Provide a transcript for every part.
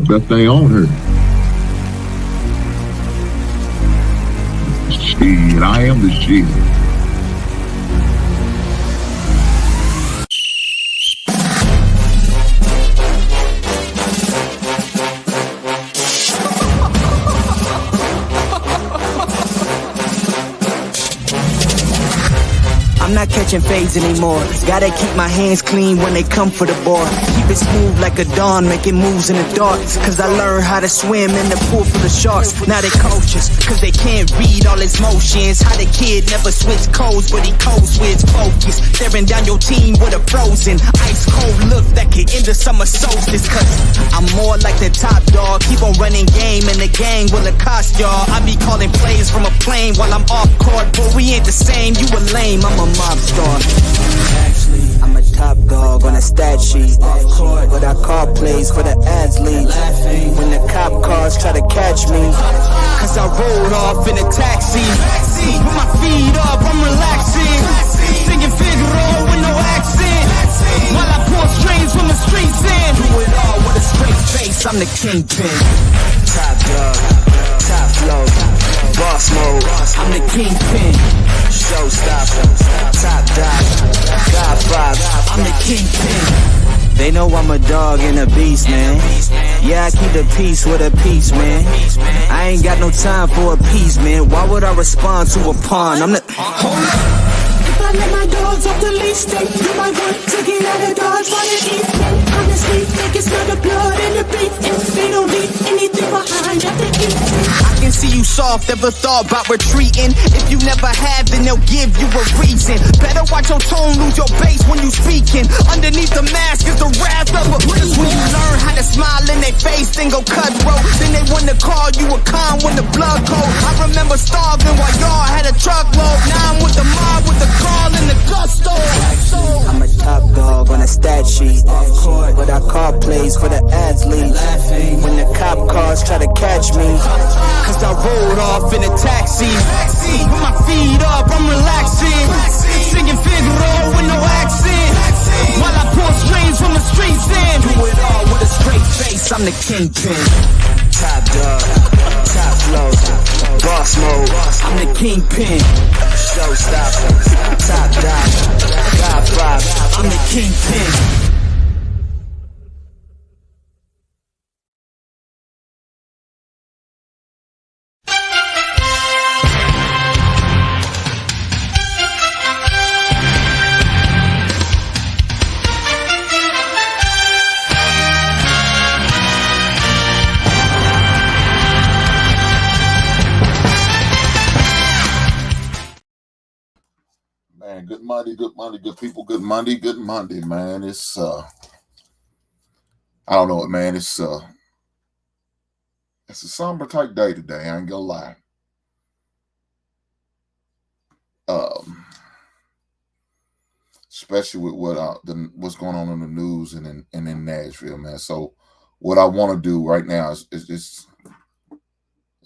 best thing on her. Shit, I am the shit. I'm not catching fades anymore. Gotta keep my hands clean when they come for the board. Keep it smooth like a dawn, making moves in the dark. Cause I learned how to swim in the pool full of sharks. Now they cautious, cause they can't read all his motions. How the kid never switch codes, but he codes with focus. Staring down your team with a frozen, ice cold look that could end the summer solstice. Cause I'm more like the top dog. Keep on running game and the gang will accost y'all. I be calling plays from a plane while I'm off court. But we ain't the same, you a lame, I'm a mob star. Actually, I'm a top dog on a stat sheet. Off court, but I call plays for the ads lead. Laughing when the cop cars try to catch me. Cause I rolled off in a taxi. With my feet up, I'm relaxing. Singing Figaro with no accent. While I pour strings from the streets in. Do it all with a straight face, I'm the kingpin. Top dog, top flow, boss mode, I'm the kingpin. Showstopper, top dog, God vibes, I'm the kingpin. They know I'm a dog and a beast, man. Yeah, I keep the peace with a peace, man. I ain't got no time for a peace, man. Why would I respond to a pawn? I'm the... Hold up. If I let my dogs off the leash, they do my work to get out of Dodge while they eat. Honestly, think it's not the blood and the beef. If they don't leave anything behind after eating. I can see you soft, ever thought about retreating. If you never have, then they'll give you a reason. Better watch your tone, lose your bass when you speaking. Underneath the mask is the wrath of a priest. When you learn how to smile in their face, then go cutthroat. Then they wanna call you a con when the blood cold. I remember starving while y'all had a truckload. Now I'm with the mob with the call and the gusto. I'm a top dog on a stat sheet. Off court, but I call plays for the ads lead. Laughing when the cop cars try to catch me. Cause I rolled off in a taxi. With my feet up, I'm relaxing. Singing Figaro with no accent. While I pour strings from the streets in. Do it all with a straight face, I'm the kingpin. Top dog, top flow, boss mode, I'm the kingpin. Showstopper, top dog, God vibes, I'm the kingpin. Man, good Monday, good people, good Monday, man. It's I don't know it, man. It's a somber type day today, I ain't gonna lie. Especially with what's going on in the news and in Nashville, man. So what I want to do right now is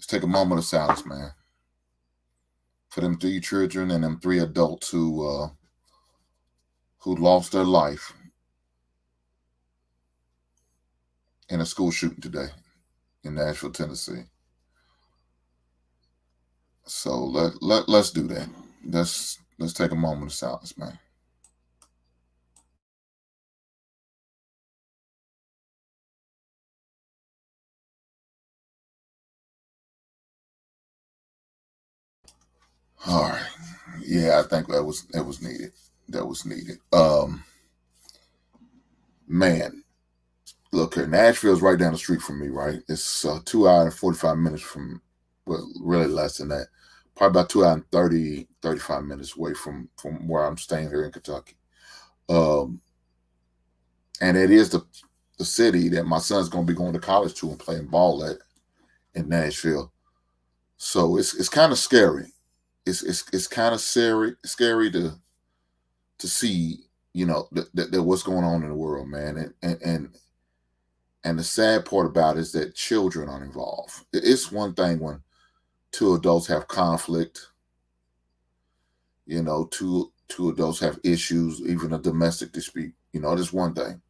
take a moment of silence, man, for them 3 children and them 3 adults who lost their life in a school shooting today in Nashville, Tennessee. So let's do that. Let's take a moment of silence, man. All right. Yeah, I think that was needed. That was needed. Man, look here, Nashville's right down the street from me, right? It's 2 hours and 45 minutes from, well, really less than that. Probably about 2 hours and 35 minutes away from where I'm staying here in Kentucky. And it is the city that my son's going to be going to college to and playing ball at in Nashville. So it's kind of scary. It's kind of scary to see, you know, that what's going on in the world, man. And the sad part about it is that children are involved. It's one thing when 2 adults have conflict, you know, two adults have issues, even a domestic dispute, you know, that's one thing.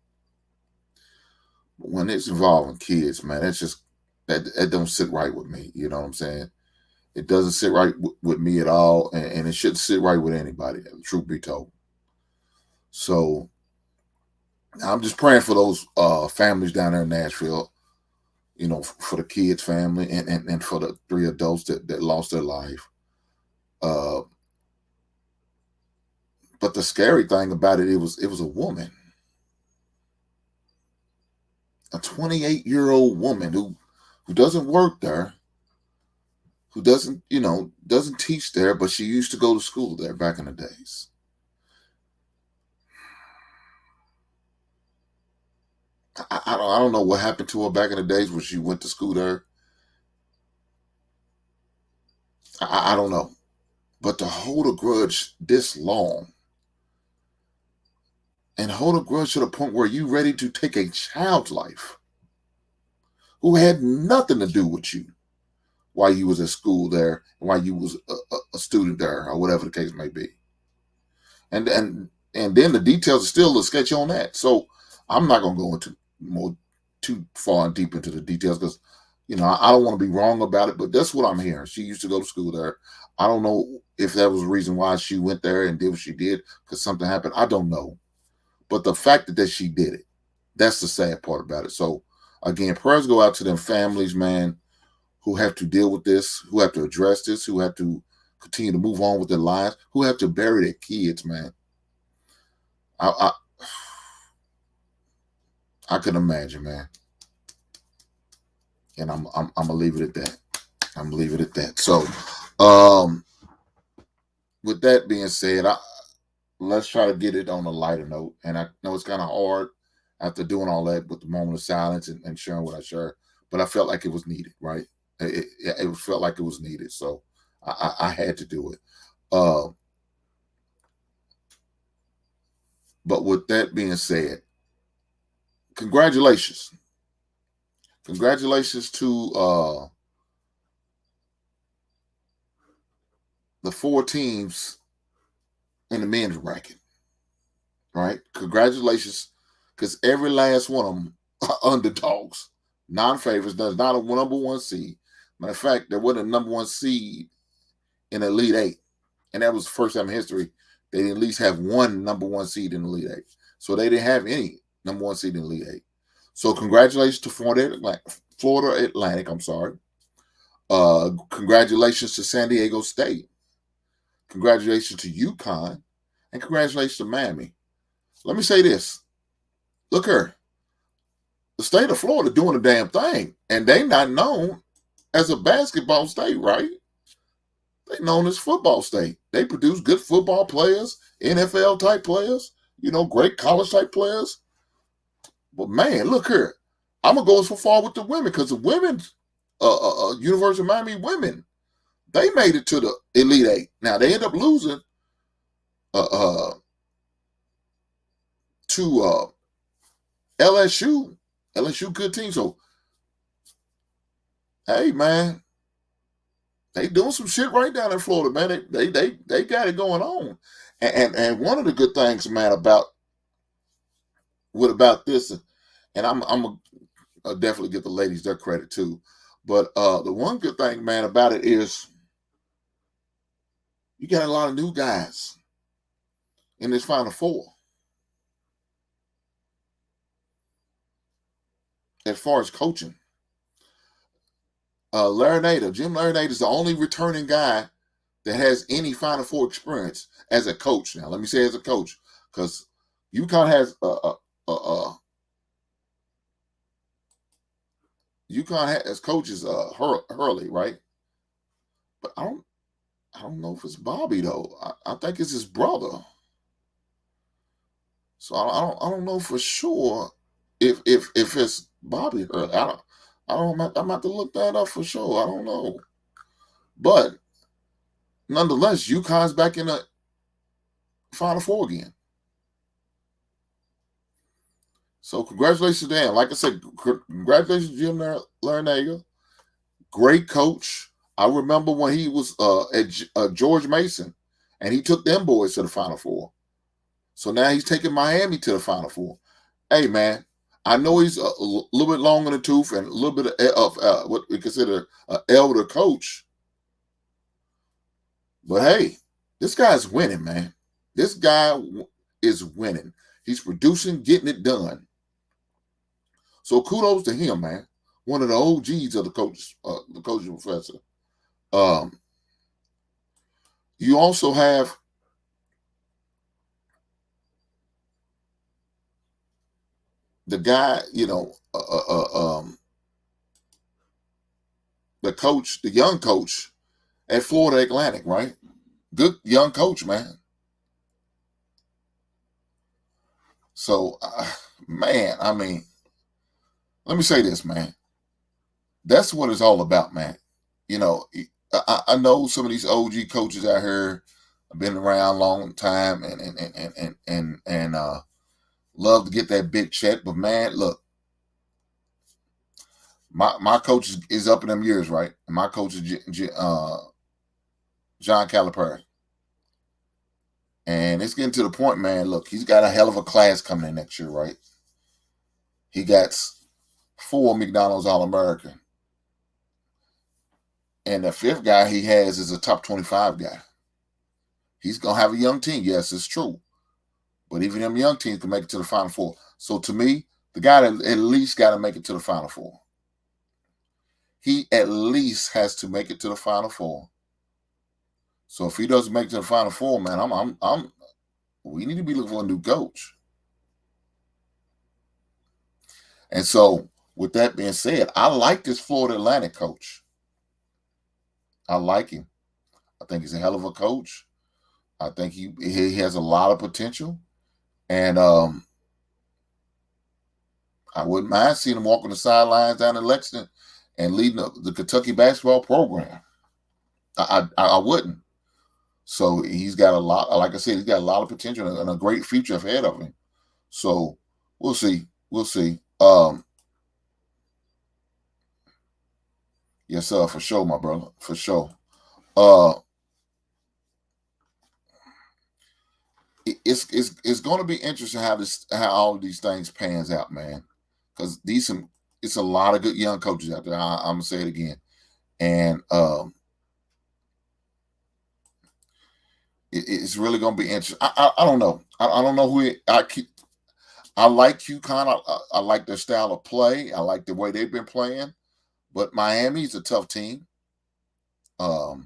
when it's involving kids, man, that's just that don't sit right with me. You know what I'm saying? It doesn't sit right with me at all, and it shouldn't sit right with anybody. Truth be told. So I'm just praying for those families down there in Nashville. You know, for the kids' family and for the 3 adults that lost their life. Uh, but the scary thing about it was a woman, a 28-year-old woman who doesn't work there, who doesn't teach there, but she used to go to school there back in the days. I don't know what happened to her back in the days when she went to school there. I don't know. But to hold a grudge this long and hold a grudge to the point where you ready to take a child's life who had nothing to do with you while you was at school there, while you was a student there, or whatever the case may be. And then the details are still a little sketchy on that. So I'm not gonna go into too far and deep into the details because I don't want to be wrong about it, but that's what I'm hearing. She used to go to school there. I don't know if that was the reason why she went there and did what she did because something happened. I don't know. But the fact that she did it, that's the sad part about it. So again, prayers go out to them families, man, who have to deal with this, who have to address this, who have to continue to move on with their lives, who have to bury their kids, man. I can imagine, man. And I'm gonna leave it at that. I'm gonna leave it at that. So, with that being said, let's try to get it on a lighter note. And I know it's kind of hard after doing all that with the moment of silence and sharing what I share, but I felt like it was needed, right? It felt like it was needed, so I had to do it. But with that being said, congratulations to the 4 teams in the men's bracket, right? Congratulations, because every last one of them are underdogs, non-favorites. There's not a number 1 seed. Matter of fact, there wasn't a number 1 seed in the Elite 8, and that was the first time in history they didn't at least have one number 1 seed in the Elite 8. So they didn't have any number 1 seed in the Elite 8. So congratulations to Florida Atlantic. I'm sorry. Congratulations to San Diego State. Congratulations to UConn. And congratulations to Miami. Let me say this. Look here. The state of Florida doing a damn thing. And they not known as a basketball state, right? They known as football state. They produce good football players, NFL type players, great college type players. But man, look here. I'm gonna go so far with the women because the women's University of Miami women, they made it to the Elite 8. Now they end up losing to LSU. LSU good team. So hey man, they doing some shit right down in Florida, man. They got it going on. And one of the good things, man, about this, and I'm gonna definitely give the ladies their credit too. But the one good thing, man, about it is you got a lot of new guys in this Final Four. As far as coaching, Jim Larinator is the only returning guy that has any Final Four experience as a coach. Now, let me say as a coach, because UConn has UConn has coaches Hurley, right? But I don't know if it's Bobby though. I think it's his brother. So I don't know for sure if it's Bobby Hurley. I'm about to look that up for sure. I don't know. But nonetheless, UConn's back in the Final Four again. So congratulations to them. Like I said, congratulations to Jim Larinaga. Great coach. I remember when he was at George Mason, and he took them boys to the Final Four. So now he's taking Miami to the Final Four. Hey, man, I know he's a little bit long in the tooth and a little bit of what we consider an elder coach. But hey, this guy's winning, man. This guy is winning. He's producing, getting it done. So kudos to him, man. One of the OGs of the coaching professor. You also have the guy, the coach, the young coach at Florida Atlantic, right? Good young coach, man. So, man, I mean, let me say this, man. That's what it's all about, man. I know some of these OG coaches out here have been around a long time and love to get that big check. But man, look, my coach is up in them years, right? And my coach is John Calipari. And it's getting to the point, man. Look, he's got a hell of a class coming in next year, right? He got 4 McDonald's All-American. And the 5th guy he has is a top 25 guy. He's going to have a young team. Yes, it's true. But even them young teams can make it to the Final Four. So to me, the guy that at least got to make it to the Final Four. He at least has to make it to the Final Four. So if he doesn't make it to the Final Four, man, we need to be looking for a new coach. And so, with that being said, I like this Florida Atlantic coach. I like him. I think he's a hell of a coach. I think he has a lot of potential. And I wouldn't mind seeing him walk on the sidelines down in Lexington and leading the Kentucky basketball program. I wouldn't. So he's got a lot, like I said, he's got a lot of potential and a great future ahead of him. So we'll see. We'll see. Yes, sir, for sure, my brother. For sure. It's going to be interesting how all of these things pans out, man. Because it's a lot of good young coaches out there. I'm gonna say it again, and it's really going to be interesting. I don't know. I don't know who I like UConn. I like their style of play. I like the way they've been playing. But Miami's a tough team. I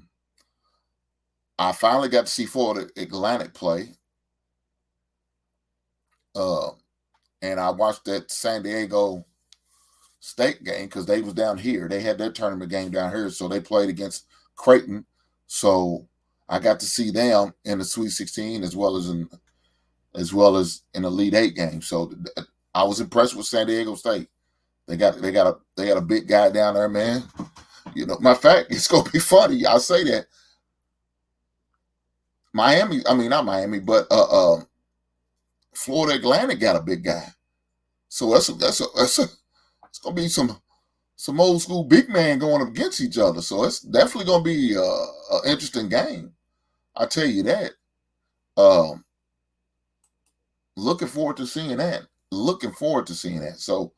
finally got to see Florida Atlantic play. And I watched that San Diego State game because they was down here. They had their tournament game down here, so they played against Creighton. So I got to see them in the Sweet 16 as well as in the Elite 8 game. So I was impressed with San Diego State. They got a big guy down there, man. Matter of fact, it's gonna be funny. I'll say that. Not Miami, but Florida Atlantic got a big guy. So it's gonna be some old school big man going up against each other. So it's definitely gonna be an interesting game. I tell you that. Looking forward to seeing that. So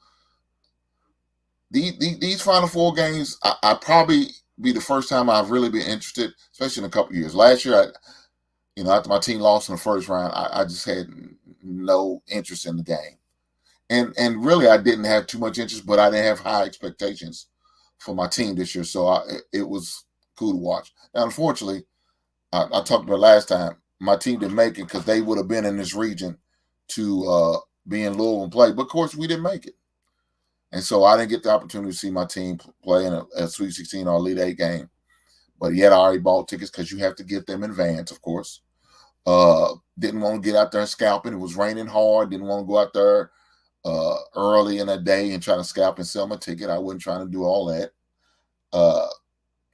these Final Four games, I probably be the first time I've really been interested, especially in a couple of years. Last year, after my team lost in the first round, I just had no interest in the game. And really, I didn't have too much interest, but I didn't have high expectations for my team this year. So it was cool to watch. Now, unfortunately, I talked about last time, my team didn't make it because they would have been in this region to be in Louisville and play. But, of course, we didn't make it. And so I didn't get the opportunity to see my team play in a Sweet 16 or Elite 8 game. But yet I already bought tickets because you have to get them in advance, of course. Didn't want to get out there and scalping. It was raining hard. Didn't want to go out there early in the day and try to scalp and sell my ticket. I wasn't trying to do all that.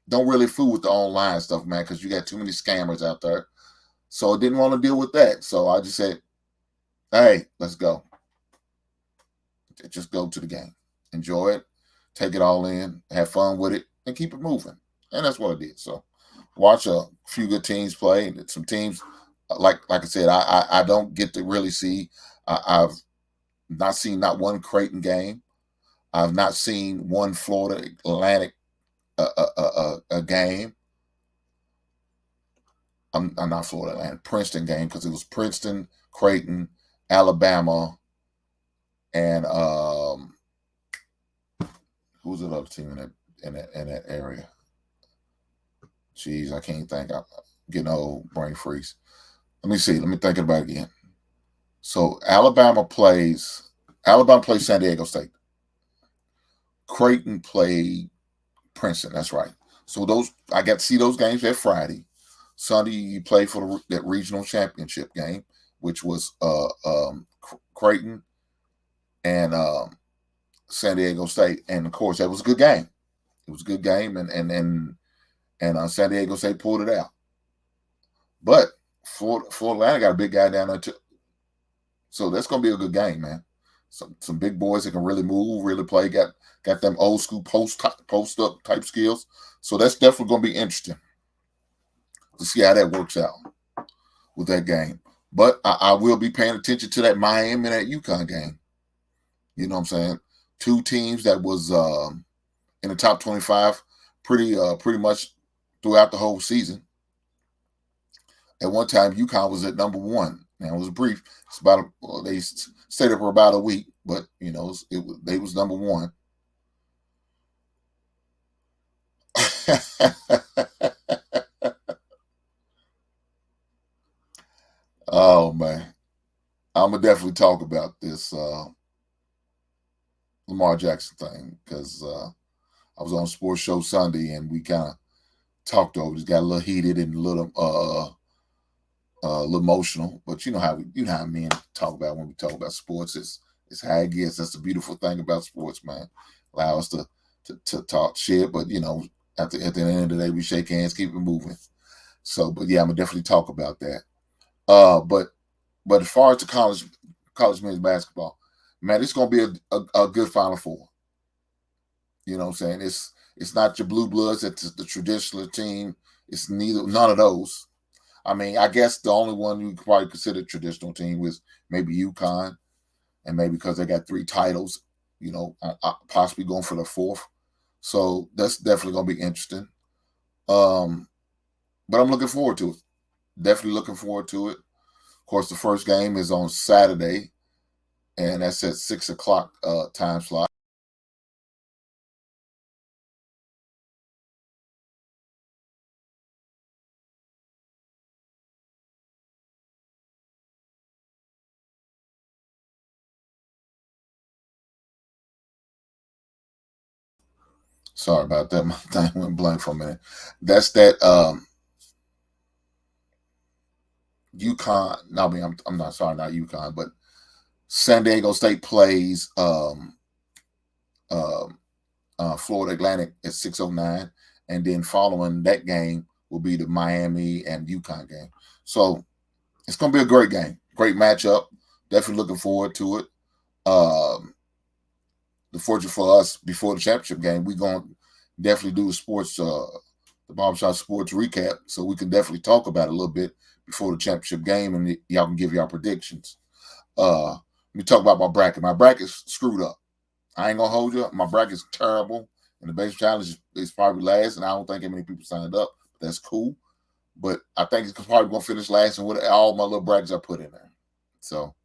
Don't really fool with the online stuff, man, because you got too many scammers out there. So I didn't want to deal with that. So I just said, hey, let's go. Just go to the game. Enjoy it. Take it all in. Have fun with it. And keep it moving. And that's what I did. So watch a few good teams play. Some teams, like I said, I don't get to really see. I've Not seen not one Creighton game. I've not seen one Florida Atlantic a game. I'm not Florida Atlantic, Princeton game, because it was Princeton, Creighton, Alabama, and who's the other team in that area? Jeez, I can't think. I'm getting old, brain freeze. Let me see. Let me think about it again. So Alabama plays San Diego State. Creighton played Princeton. That's right. So those I got to see those games that Friday. Sunday you play for that regional championship game, which was Creighton and San Diego State, and of course that was a good game. It was a good game, and San Diego State pulled it out. But Florida Atlantic got a big guy down there too, so that's gonna be a good game, man. Some big boys that can really move, really play. Got them old school post up type skills. So that's definitely gonna be interesting to see how that works out with that game. But I will be paying attention to that Miami and that UConn game. You know what I'm saying? Two teams that was in the top 25 pretty much throughout the whole season. At one time, UConn was at number one. Now it was brief. It's about they stayed up for about a week, but you know they was number one. Oh man, I'm gonna definitely talk about this Lamar Jackson thing because I was on a sports show Sunday and we kind of talked over. It got a little heated and a little emotional, but you know how men talk about when we talk about sports. It's how it gets. That's the beautiful thing about sports, man. Allow us to talk shit, but you know, at the end of the day, we shake hands, keep it moving. So, but yeah, I'm gonna definitely talk about that. But as far as the college men's basketball, man, it's gonna be a good Final Four. You know what I'm saying? It's not your blue bloods. It's the traditional team. It's none of those. I mean, I guess the only one you could probably consider traditional team was maybe UConn, and maybe because they got 3 titles, you know, possibly going for the 4th. So that's definitely going to be interesting. But I'm looking forward to it. Definitely looking forward to it. Of course, the first game is on Saturday, and that's at 6 o'clock time slot. Sorry about that. My thing went blank for a minute. That's that UConn. No, I mean, I'm not sorry, not UConn, but San Diego State plays Florida Atlantic at 6:09, and then following that game will be the Miami and UConn game. So it's going to be a great game, great matchup. Definitely looking forward to it. The fortune for us before the championship game, we're going to definitely do the Barbershop Sports recap, so we can definitely talk about it a little bit before the championship game, and y'all can give y'all predictions. Let me talk about my bracket. My bracket's screwed up. I ain't gonna hold you up. My bracket's terrible, and the base challenge is probably last, and I don't think that many people signed up. That's cool, but I think it's probably gonna finish last in what all my little brackets I put in there. So,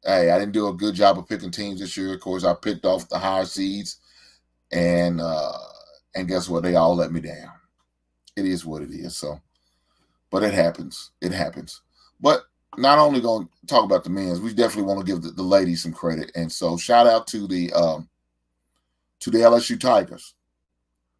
hey, I didn't do a good job of picking teams this year. Of course, I picked off the higher seeds, and guess what? They all let me down. It is what it is. So, but it happens. It happens. But not only going to talk about the men's, we definitely want to give the ladies some credit. And so, shout out to the LSU Tigers.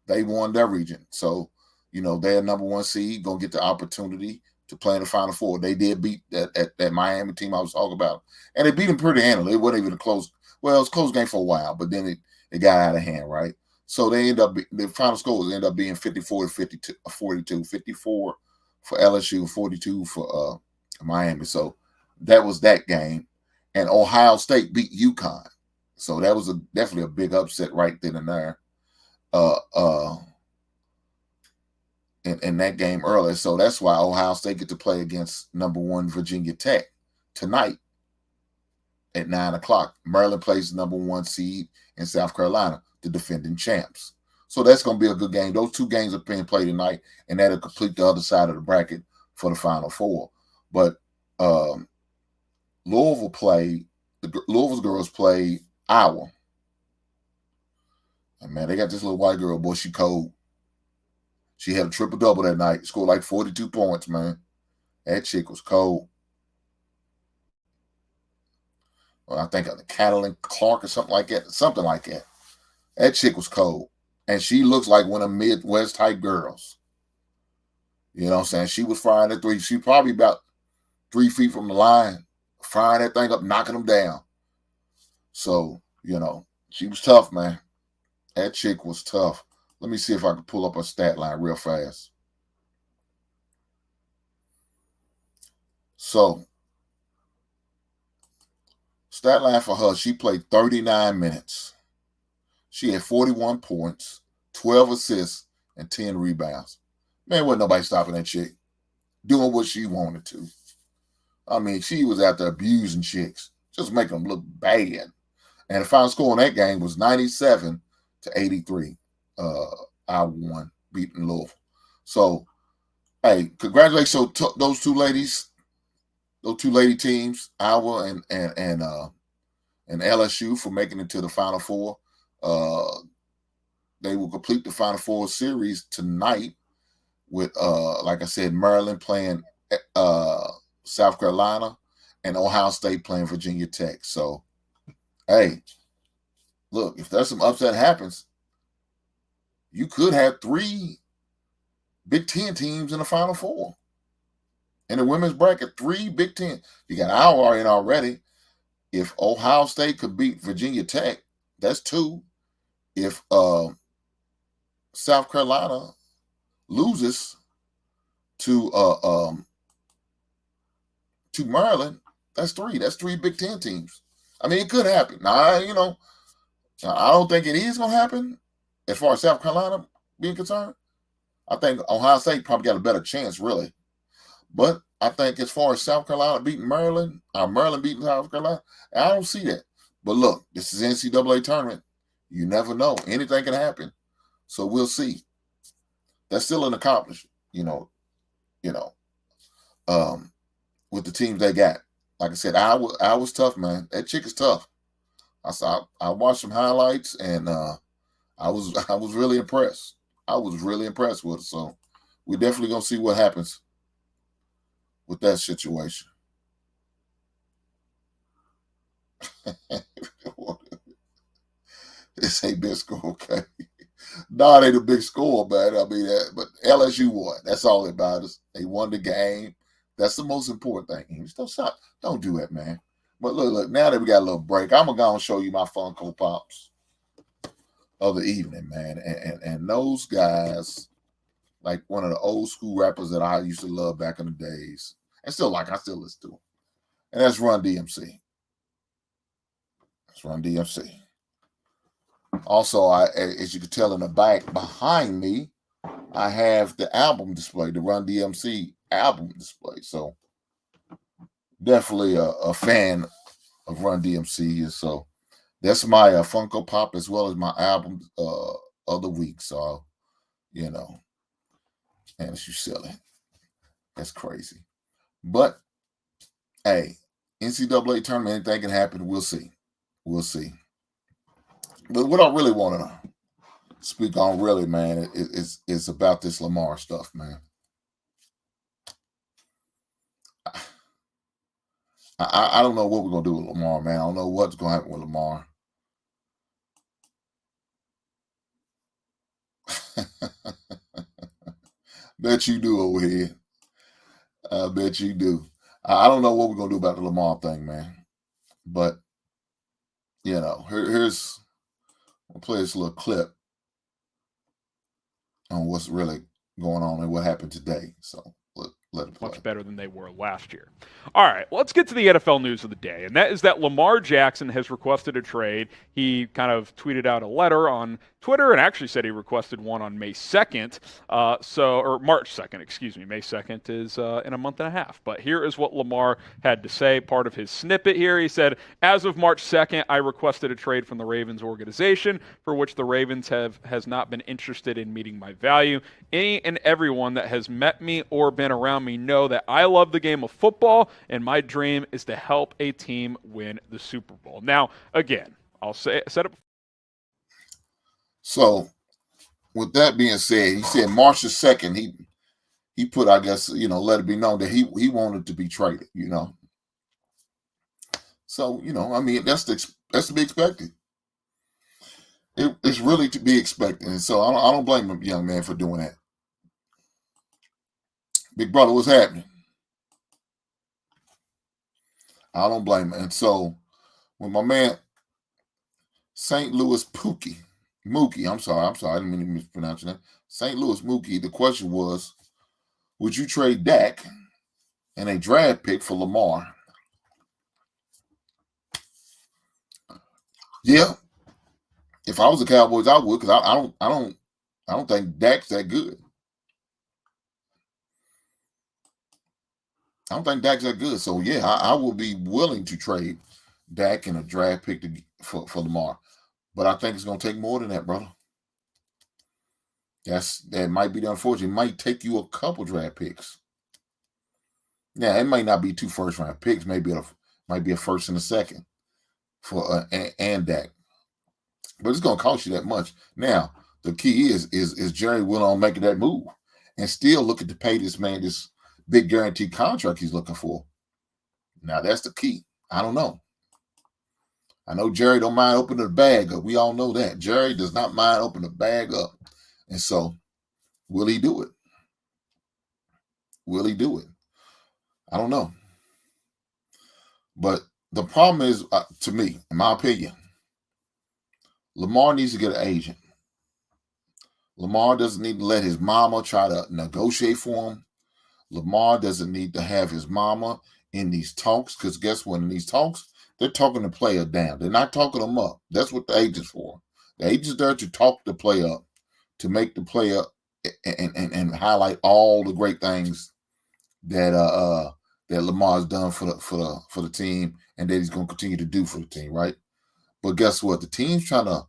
They won their region, so you know they're number 1 seed, gonna get the opportunity to play in the Final Four. They did beat that Miami team I was talking about, and they beat them pretty handily. It wasn't even a close. Well, it was a close game for a while, but then it got out of hand, right? So they end up the final scores end up being 54 to 52, 42, 54 for LSU, 42 for Miami. So that was that game, and Ohio State beat UConn. So that was definitely a big upset right then and there. In that game earlier. So that's why Ohio State get to play against number 1 Virginia Tech tonight at 9 o'clock. Maryland plays the number 1 seed in South Carolina, the defending champs. So that's going to be a good game. Those 2 games are being played tonight, and that'll complete the other side of the bracket for the Final Four. But Louisville's girls play Iowa. And man, they got this little white girl, boy, she cold. She had a triple-double that night, scored like 42 points, man. That chick was cold. Well, I think Catalin Clark or something like that. Something like that. That chick was cold. And she looks like one of Midwest type girls. You know what I'm saying? She was firing at 3. She probably about 3 feet from the line, firing that thing up, knocking them down. So, you know, she was tough, man. That chick was tough. Let me see if I can pull up her stat line real fast. So, stat line for her, she played 39 minutes. She had 41 points, 12 assists, and 10 rebounds. Man, wasn't nobody stopping that chick. Doing what she wanted to. I mean, she was out there abusing chicks. Just making them look bad. And the final score in that game was 97-83. I won, beating Louisville. So, hey, congratulations to those 2 ladies, those 2 lady teams, Iowa and LSU, for making it to the Final Four. They will complete the Final Four series tonight with, like I said, Maryland playing South Carolina and Ohio State playing Virginia Tech. So, hey, look, if there's some upset happens, you could have 3 Big Ten teams in the Final Four. In the women's bracket, 3 Big Ten. You got Iowa in already. If Ohio State could beat Virginia Tech, that's 2. If South Carolina loses to Maryland, that's 3. That's 3 Big Ten teams. I mean, it could happen. Now, I don't think it is going to happen as far as South Carolina being concerned. I think Ohio State probably got a better chance, really. But I think as far as South Carolina beating Maryland, or Maryland beating South Carolina, I don't see that. But look, this is NCAA tournament. You never know. Anything can happen. So we'll see. That's still an accomplishment, with the teams they got. Like I said, I was tough, man. That chick is tough. I watched some highlights, and I was really impressed. I was really impressed with it. So we're definitely gonna see what happens with that situation. This ain't big score, okay? No, it ain't a big score, man. I mean, but LSU won. That's all that matters. They won the game. That's the most important thing. Don't do that, man. But look, now that we got a little break, I'm going to go and show you my Funko Pops of the evening, man. And those guys, like one of the old school rappers that I used to love back in the days, and still like, I still listen to him. And that's Run DMC. That's Run DMC. Also, as you can tell in the back behind me, I have the album display, the Run DMC album display. So definitely a fan of Run DMC. So that's my Funko Pop as well as my album of the week. So, and it's you silly. That's crazy. But hey, NCAA tournament, anything can happen. We'll see. We'll see. But what I really want to speak on, really, man, is about this Lamar stuff, man. I don't know what we're going to do with Lamar, man. I don't know what's going to happen with Lamar. Bet you do over here. I bet you do. I don't know what we're going to do about the Lamar thing, man. But, here's... I'll play this little clip on what's really going on and what happened today. So, look. Let it play. Much better than they were last year. All right, let's get to the NFL news of the day, and that is that Lamar Jackson has requested a trade. He kind of tweeted out a letter on Twitter and actually said he requested one on May 2nd, or March 2nd, excuse me. May 2nd is in a month and a half. But here is what Lamar had to say, part of his snippet here. He said, as of March 2nd, I requested a trade from the Ravens organization for which the Ravens has not been interested in meeting my value. Any and everyone that has met me or been around me know that I love the game of football, and my dream is to help a team win the Super Bowl. Now, again, I'll set it. So, with that being said, he said March the 2nd, he put, I guess, let it be known that he wanted to be traded, So, I mean, that's to be expected. It's really to be expected. And so I don't blame the young man for doing that. Big brother, what's happening? I don't blame him. And so when my man St. Louis Mookie, I'm sorry, I didn't mean to mispronounce your name. St. Louis Mookie, the question was, would you trade Dak and a draft pick for Lamar? Yeah. If I was the Cowboys, I would, because I don't think Dak's that good. I don't think Dak's that good. So yeah, I will be willing to trade Dak and a draft pick for Lamar. But I think it's gonna take more than that, brother. That might be the unfortunate. It might take you a couple draft picks. Yeah, it might not be 2 first-round picks. Maybe might be a first and a second for and Dak. But it's gonna cost you that much. Now, the key is Jerry willing on making that move and still looking to pay this man this big guaranteed contract he's looking for. Now that's the key. I don't know. I know Jerry don't mind opening the bag up. We all know that. Jerry does not mind opening the bag up. And so, will he do it? Will he do it? I don't know. But the problem is, to me, in my opinion, Lamar needs to get an agent. Lamar doesn't need to let his mama try to negotiate for him. Lamar doesn't need to have his mama in these talks, because guess what? In these talks, they're talking the player down. They're not talking them up. That's what the agent's for. The agent's there to talk the player up, to make the player and highlight all the great things that that Lamar's done for the team, and that he's going to continue to do for the team, right? But guess what? The team's trying to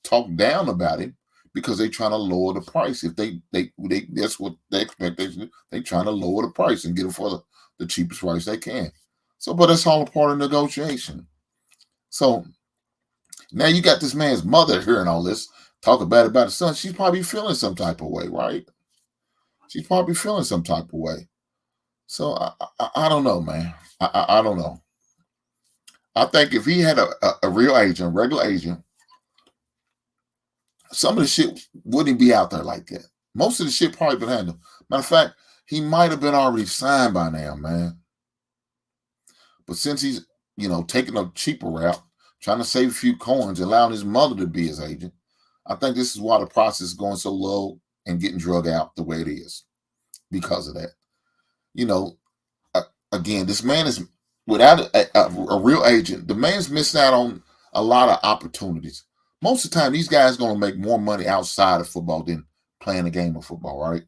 talk down about him because they're trying to lower the price. If they that's what the expectation is. They're trying to lower the price and get him for the cheapest price they can. So, but that's all a part of negotiation. So now you got this man's mother hearing all this, talking bad about his son. She's probably feeling some type of way, right? She's probably feeling some type of way. So I don't know, man. I don't know. I think if he had a real agent, a regular agent, some of the shit wouldn't be out there like that. Most of the shit probably been handled. Matter of fact, he might have been already signed by now, man. But since he's, taking a cheaper route, trying to save a few coins, allowing his mother to be his agent, I think this is why the process is going so low and getting drug out the way it is because of that. Again, this man is without a real agent. The man's missing out on a lot of opportunities. Most of the time, these guys are going to make more money outside of football than playing a game of football, right?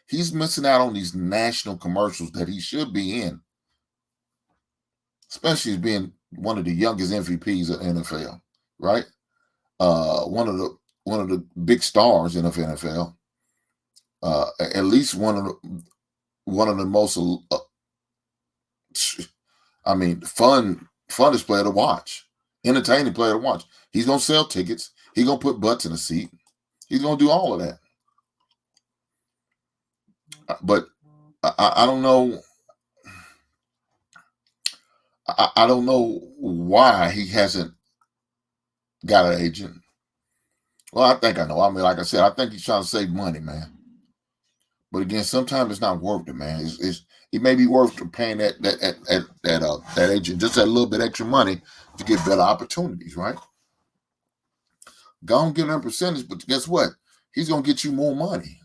He's missing out on these national commercials that he should be in, especially as being one of the youngest MVPs of NFL, right? One of the big stars in the NFL. At least one of the most, funnest player to watch, entertaining player to watch. He's gonna sell tickets. He's gonna put butts in the seat. He's gonna do all of that. But I don't know. I don't know why he hasn't got an agent. Well, I think I know. I mean, like I said, I think he's trying to save money, man. But again, sometimes it's not worth it, man. It may be worth paying that agent just that little bit extra money to get better opportunities, right? Go and give him a percentage, but guess what? He's gonna get you more money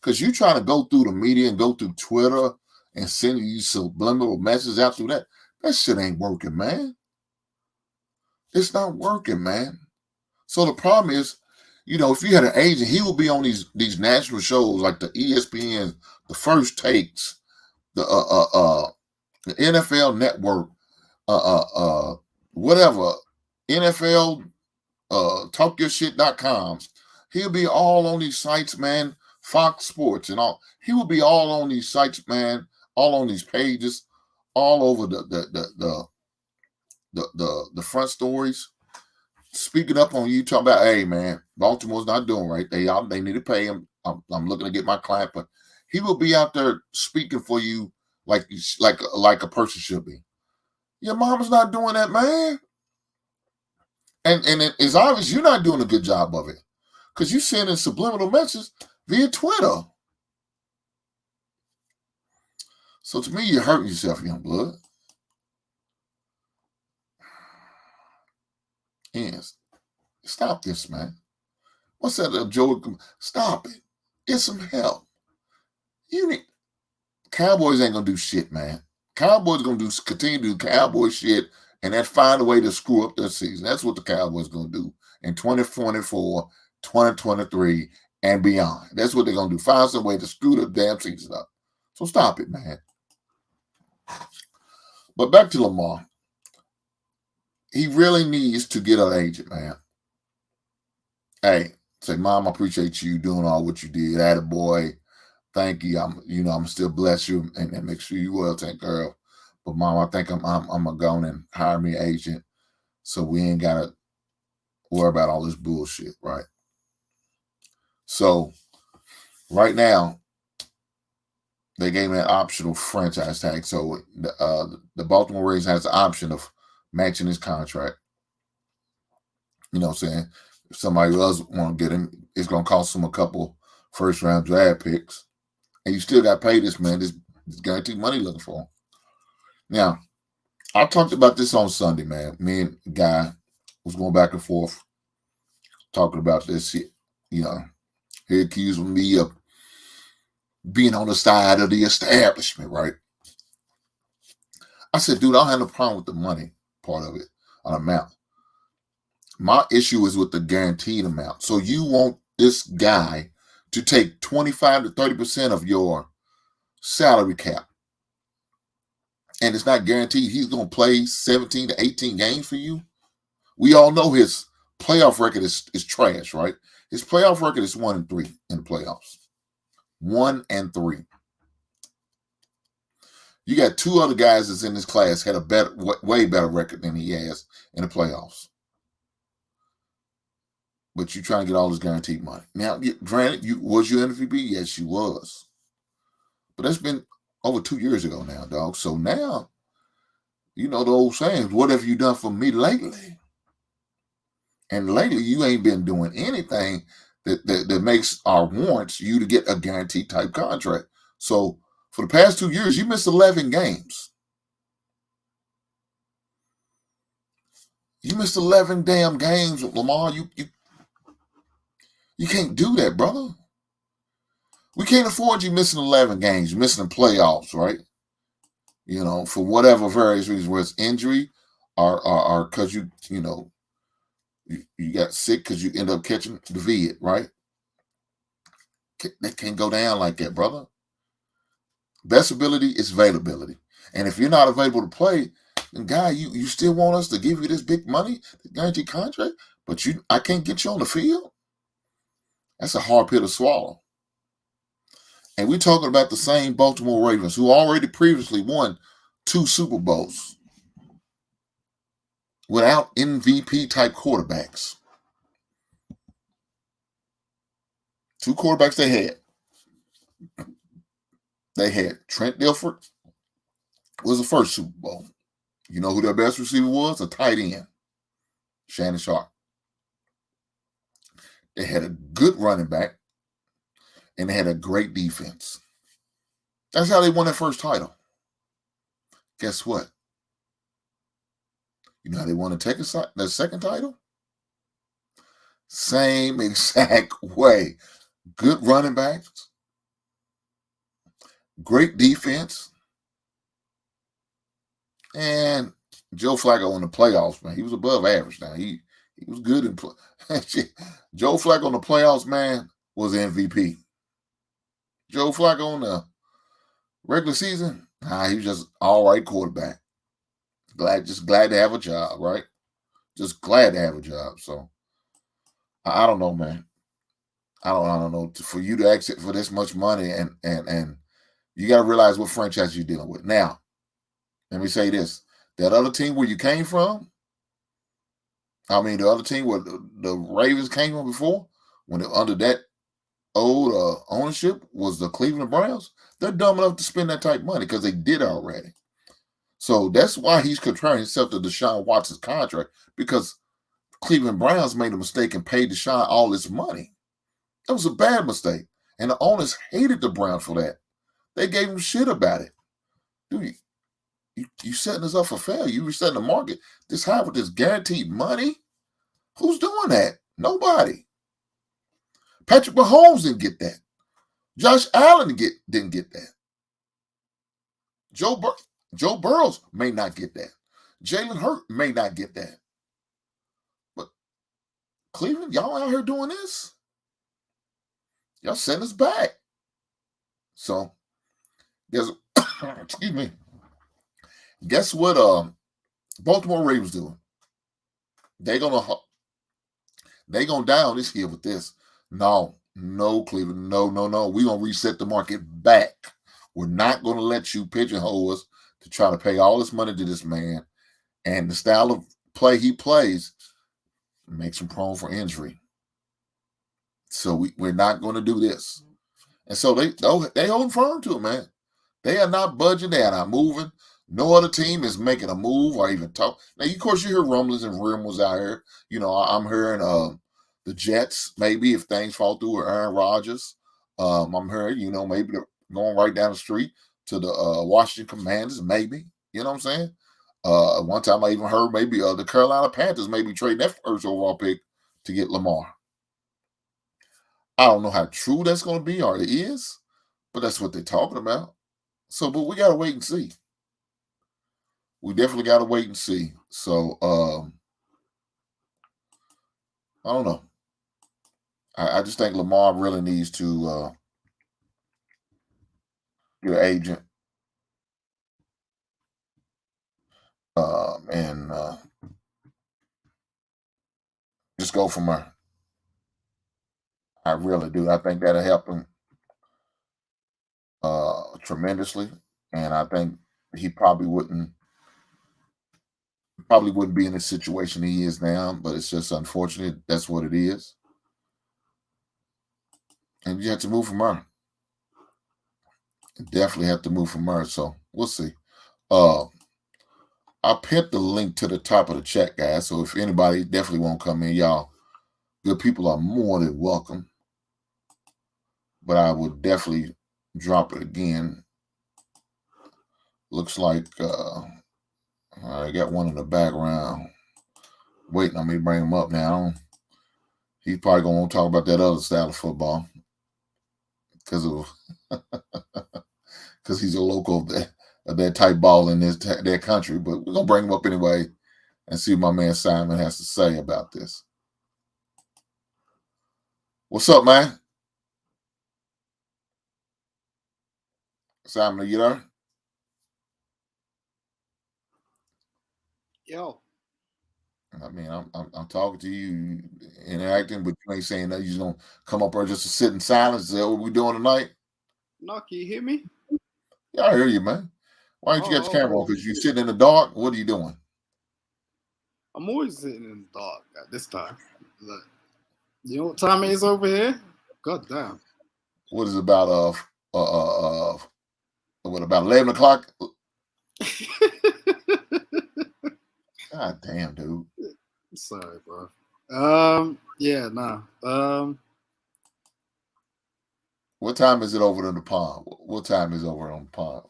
Because you trying to go through the media and go through Twitter and send you subliminal messages out through that. That shit ain't working, man. It's not working, man. So the problem is, if you had an agent, he would be on these national shows like the ESPN, the First Takes, the NFL Network, whatever, NFL talkyourshit.com. He'll be all on these sites, man. Fox Sports and all. He will be all on these sites, man. All on these pages, all over the front stories. Speaking up on you, talking about, hey man, Baltimore's not doing right. They need to pay him. I'm looking to get my client, but he will be out there speaking for you like a person should be. Your mama's not doing that, man. And it's obvious you're not doing a good job of it because you sending subliminal messages via Twitter. So to me, you're hurting yourself, young blood. Yes. Stop this, man. What's that, Joe? Stop it. Get some help. Cowboys ain't gonna do shit, man. Cowboys gonna continue to do cowboy shit and then find a way to screw up their season. That's what the Cowboys gonna do in 2024, 2023, and beyond. That's what they're gonna do. Find some way to screw the damn season up. So stop it, man. But back to Lamar. He really needs to get an agent, man. Hey, say, Mom, I appreciate you doing all what you did. Attaboy. Thank you. I'm still bless you and make sure you well take care of. But Mom, I think I'm gonna go and hire me an agent so we ain't gotta worry about all this bullshit, right? So right now, they gave me an optional franchise tag. So the Baltimore Ravens has the option of matching his contract. You know what I'm saying? If somebody else want to get him, it's gonna cost him a couple first round draft picks. And you still got to pay this man this guaranteed money looking for him. Now, I talked about this on Sunday, man. Me and Guy was going back and forth talking about this. He accused me of being on the side of the establishment, right? I said, dude, I don't have no problem with the money part of it, an amount. My issue is with the guaranteed amount. So you want this guy to take 25 to 30% of your salary cap. And it's not guaranteed he's going to play 17 to 18 games for you. We all know his playoff record is trash, right? His playoff record is 1-3 in the playoffs. 1-3. You got two other guys that's in this class had a way better record than he has in the playoffs. But you're trying to get all this guaranteed money. Now, granted, was you MVP? Yes, you was. But that's been over 2 years ago now, dog. So now, the old saying, what have you done for me lately? And lately, you ain't been doing anything that makes or warrants you to get a guaranteed type contract. So for the past 2 years, you missed 11 games. You missed 11 damn games, Lamar. You can't do that, brother. We can't afford you missing 11 games. You're missing the playoffs, right? For whatever various reasons, whether it's injury or because you got sick because you end up catching the vid, right? That can't go down like that, brother. Best ability is availability. And if you're not available to play, then guy, you still want us to give you this big money, the guaranteed contract, but I can't get you on the field? That's a hard pill to swallow. And we're talking about the same Baltimore Ravens who already previously won 2 Super Bowls without MVP-type quarterbacks. 2 quarterbacks they had. They had Trent Dilfer was the first Super Bowl. You know who their best receiver was? A tight end, Shannon Sharp. They had a good running back, and they had a great defense. That's how they won their first title. Guess what? You know how they won their second title? Same exact way. Good running backs, great defense, and Joe Flacco in the playoffs, man, he was above average. Now he was good in play. Joe Flacco in the playoffs, man, was MVP. Joe Flacco in the regular season, he was just all right quarterback. Glad to have a job, right? Just glad to have a job. So I don't know, man. I don't know. For you to exit for this much money, and you got to realize what franchise you're dealing with. Now, let me say this: that other team where you came from, I mean, the other team where the Ravens came from before, when they're under that old ownership, was the Cleveland Browns. They're dumb enough to spend that type of money because they did already. So that's why he's comparing himself to Deshaun Watson's contract, because Cleveland Browns made a mistake and paid Deshaun all this money. That was a bad mistake. And the owners hated the Browns for that. They gave him shit about it. Dude, you setting us up for failure. You resetting the market this high with this guaranteed money? Who's doing that? Nobody. Patrick Mahomes didn't get that. Josh Allen didn't get that. Joe Burrows may not get that. Jalen Hurt may not get that. But Cleveland, y'all out here doing this? Y'all send us back. So, excuse me. Guess what? Baltimore Ravens doing? They gonna die on this hill with this. No, Cleveland, no. We're gonna reset the market back. We're not gonna let you pigeonhole us to try to pay all this money to this man, and the style of play he plays makes him prone for injury. So we're not going to do this. And so they hold firm to it, man. They are not budging. They are not moving. No other team is making a move or even talk. Now, of course, you hear rumblings and rumors out here. You know, I'm hearing the Jets, maybe if things fall through with Aaron Rodgers. I'm hearing, maybe they're going right down the street to the Washington Commanders, maybe. You know what I'm saying? One time I even heard maybe the Carolina Panthers maybe trading that first overall pick to get Lamar. I don't know how true that's going to be or it is, but that's what they're talking about. So, but we got to wait and see. We definitely got to wait and see. So, I don't know. I just think Lamar really needs to get an agent and just go from there. I really do. I think that'll help him tremendously, and I think he probably wouldn't be in the situation he is now. But it's just unfortunate. That's what it is, and you have to move from there. Definitely have to move from there. So we'll see. I pinned the link to the top of the chat, guys. So if anybody definitely won't come in, y'all, good people are more than welcome. But I would definitely drop it again. Looks like I got one in the background waiting on me to bring him up now. He's probably going to want to talk about that other style of football because he's a local of that type ball in their country. But we're going to bring him up anyway and see what my man Simon has to say about this. What's up, man? Simon, are you there? Yo. I mean, I'm talking to you, interacting, but you ain't saying that. You're just gonna come up there just to sit in silence. Is that what we doing tonight? No, can you hear me? Yeah, I hear you, man. Why don't you got your camera on? Because you sitting in the dark. What are you doing? I'm always sitting in the dark at this time. Look, you know what time it is over here? God damn. What is it about? What about 11 o'clock? God damn, dude. Sorry, bro. Yeah, nah. What time is it over in the pond? What time is over on the pond?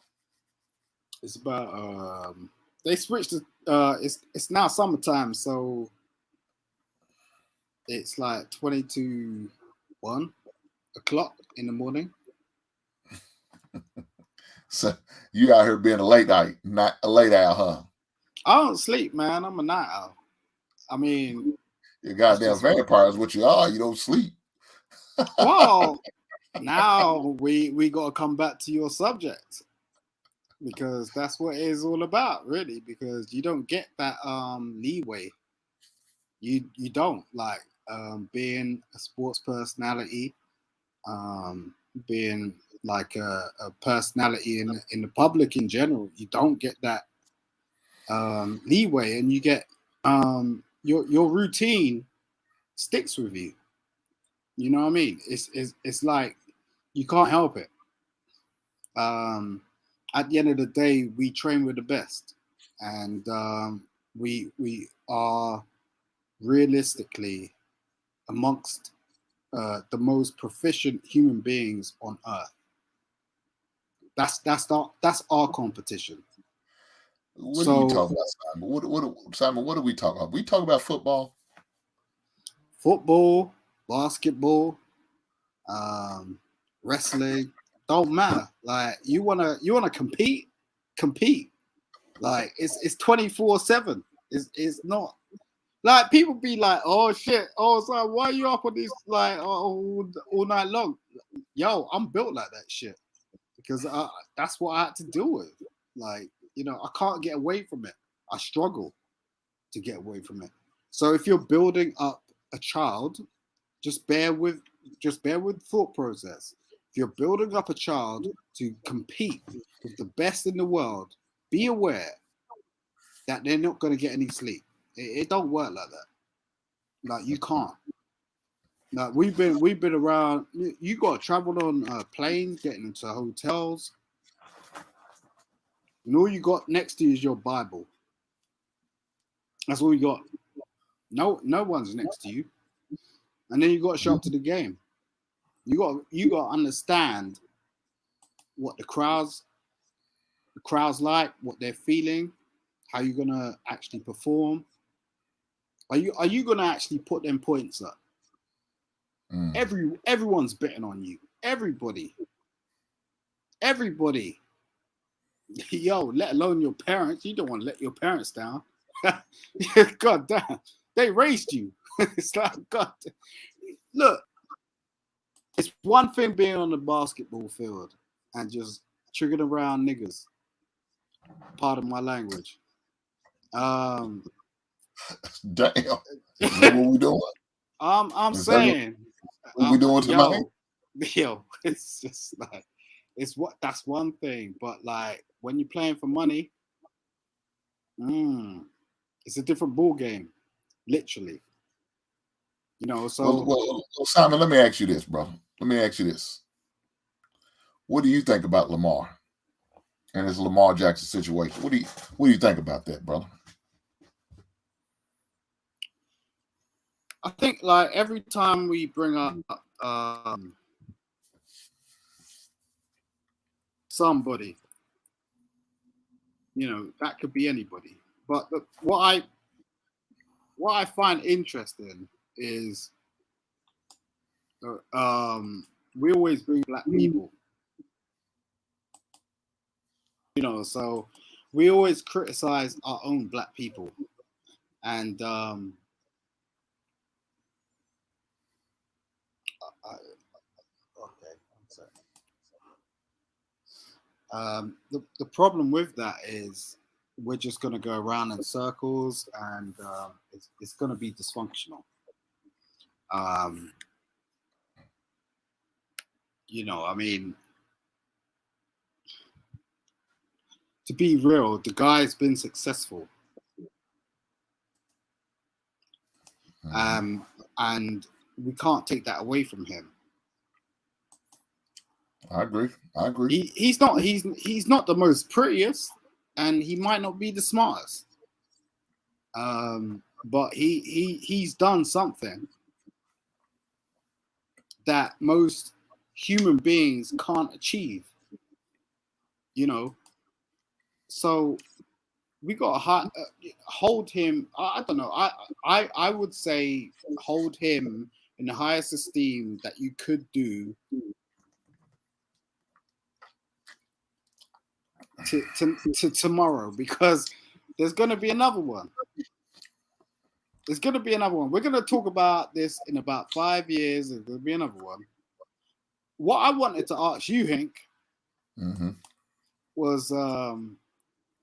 It's about they switched to it's now summertime, so it's like 1 o'clock in the morning. So you out here being a late night, not a late owl, huh? I don't sleep, man. I'm a night owl. I mean, Your that's goddamn just what. vampire is what you are. You don't sleep. Well, now we got to come back to your subject because that's what it is all about, really. Because you don't get that leeway. You don't like being a sports personality, being like a personality in the public in general. You don't get that leeway, and you get your routine sticks with you. You know what I mean? It's like you can't help it. At the end of the day, we train with the best, and we are realistically amongst the most proficient human beings on earth. That's our competition. What are you So talking about, Simon? Simon? What are we talking about? We talk about football. football, basketball, um, wrestling, don't matter. Like you wanna compete. Like it's 24/7. It's not like people be like, oh shit, oh so why are you up on this like all night long? Yo, I'm built like that shit because that's what I had to deal with. Like I can't get away from it. I struggle to get away from it. So if you're building up a child, just bear with thought process. If you're building up a child to compete with the best in the world, be aware that they're not going to get any sleep. It don't work like that. Like you can't. Like we've been around. You got to travel on planes, getting into hotels, and all you got next to you is your Bible. That's all you got. No one's next to you, and then you got to show up to the game. You got to understand what the crowds like, what they're feeling, how you're gonna actually perform. Are you gonna actually put them points up? Everyone's betting on you. Everybody. Yo, let alone your parents. You don't want to let your parents down. God damn, they raised you. It's like God. Look, it's one thing being on the basketball field and just triggering around niggas. Pardon my language. Damn. Is that what we doing? I'm Is that saying, what we doing tonight? yo, it's just like that's one thing, but like when you're playing for money, it's a different ball game, literally. So Well, Simon, let me ask you this, brother. Let me ask you this. What do you think about Lamar and his Lamar Jackson situation? What do you think about that, brother? I think like every time we bring up somebody, that could be anybody. But what I find interesting is we always bring black people. So we always criticize our own black people, and okay, I'm sorry. The problem with that is we're just going to go around in circles, and it's going to be dysfunctional. I mean, to be real, the guy's been successful. And we can't take that away from him. I agree. He's not the most prettiest, and he might not be the smartest. But he's done something that most human beings can't achieve. So we got to hold him. I don't know. I would say hold him in the highest esteem that you could do to tomorrow, because there's going to be another one. There's going to be another one. We're going to talk about this in about 5 years. There's going to be another one. What I wanted to ask you, Hink, was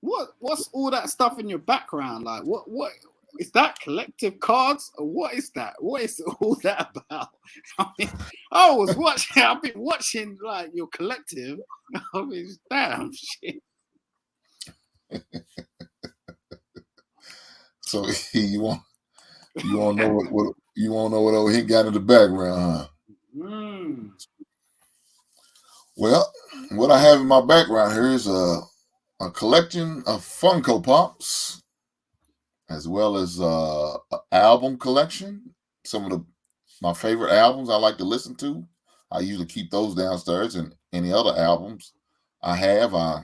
what's all that stuff in your background? Like, what is that? Collective cards, or what is that? What is all that about? I mean, I've been watching like your collective. I mean, damn shit. So you want to know what you want to know what old Hink got in the background, huh? Well, what I have in my background here is a collection of Funko Pops, as well as an album collection. Some of my favorite albums I like to listen to. I usually keep those downstairs, and any other albums I have, I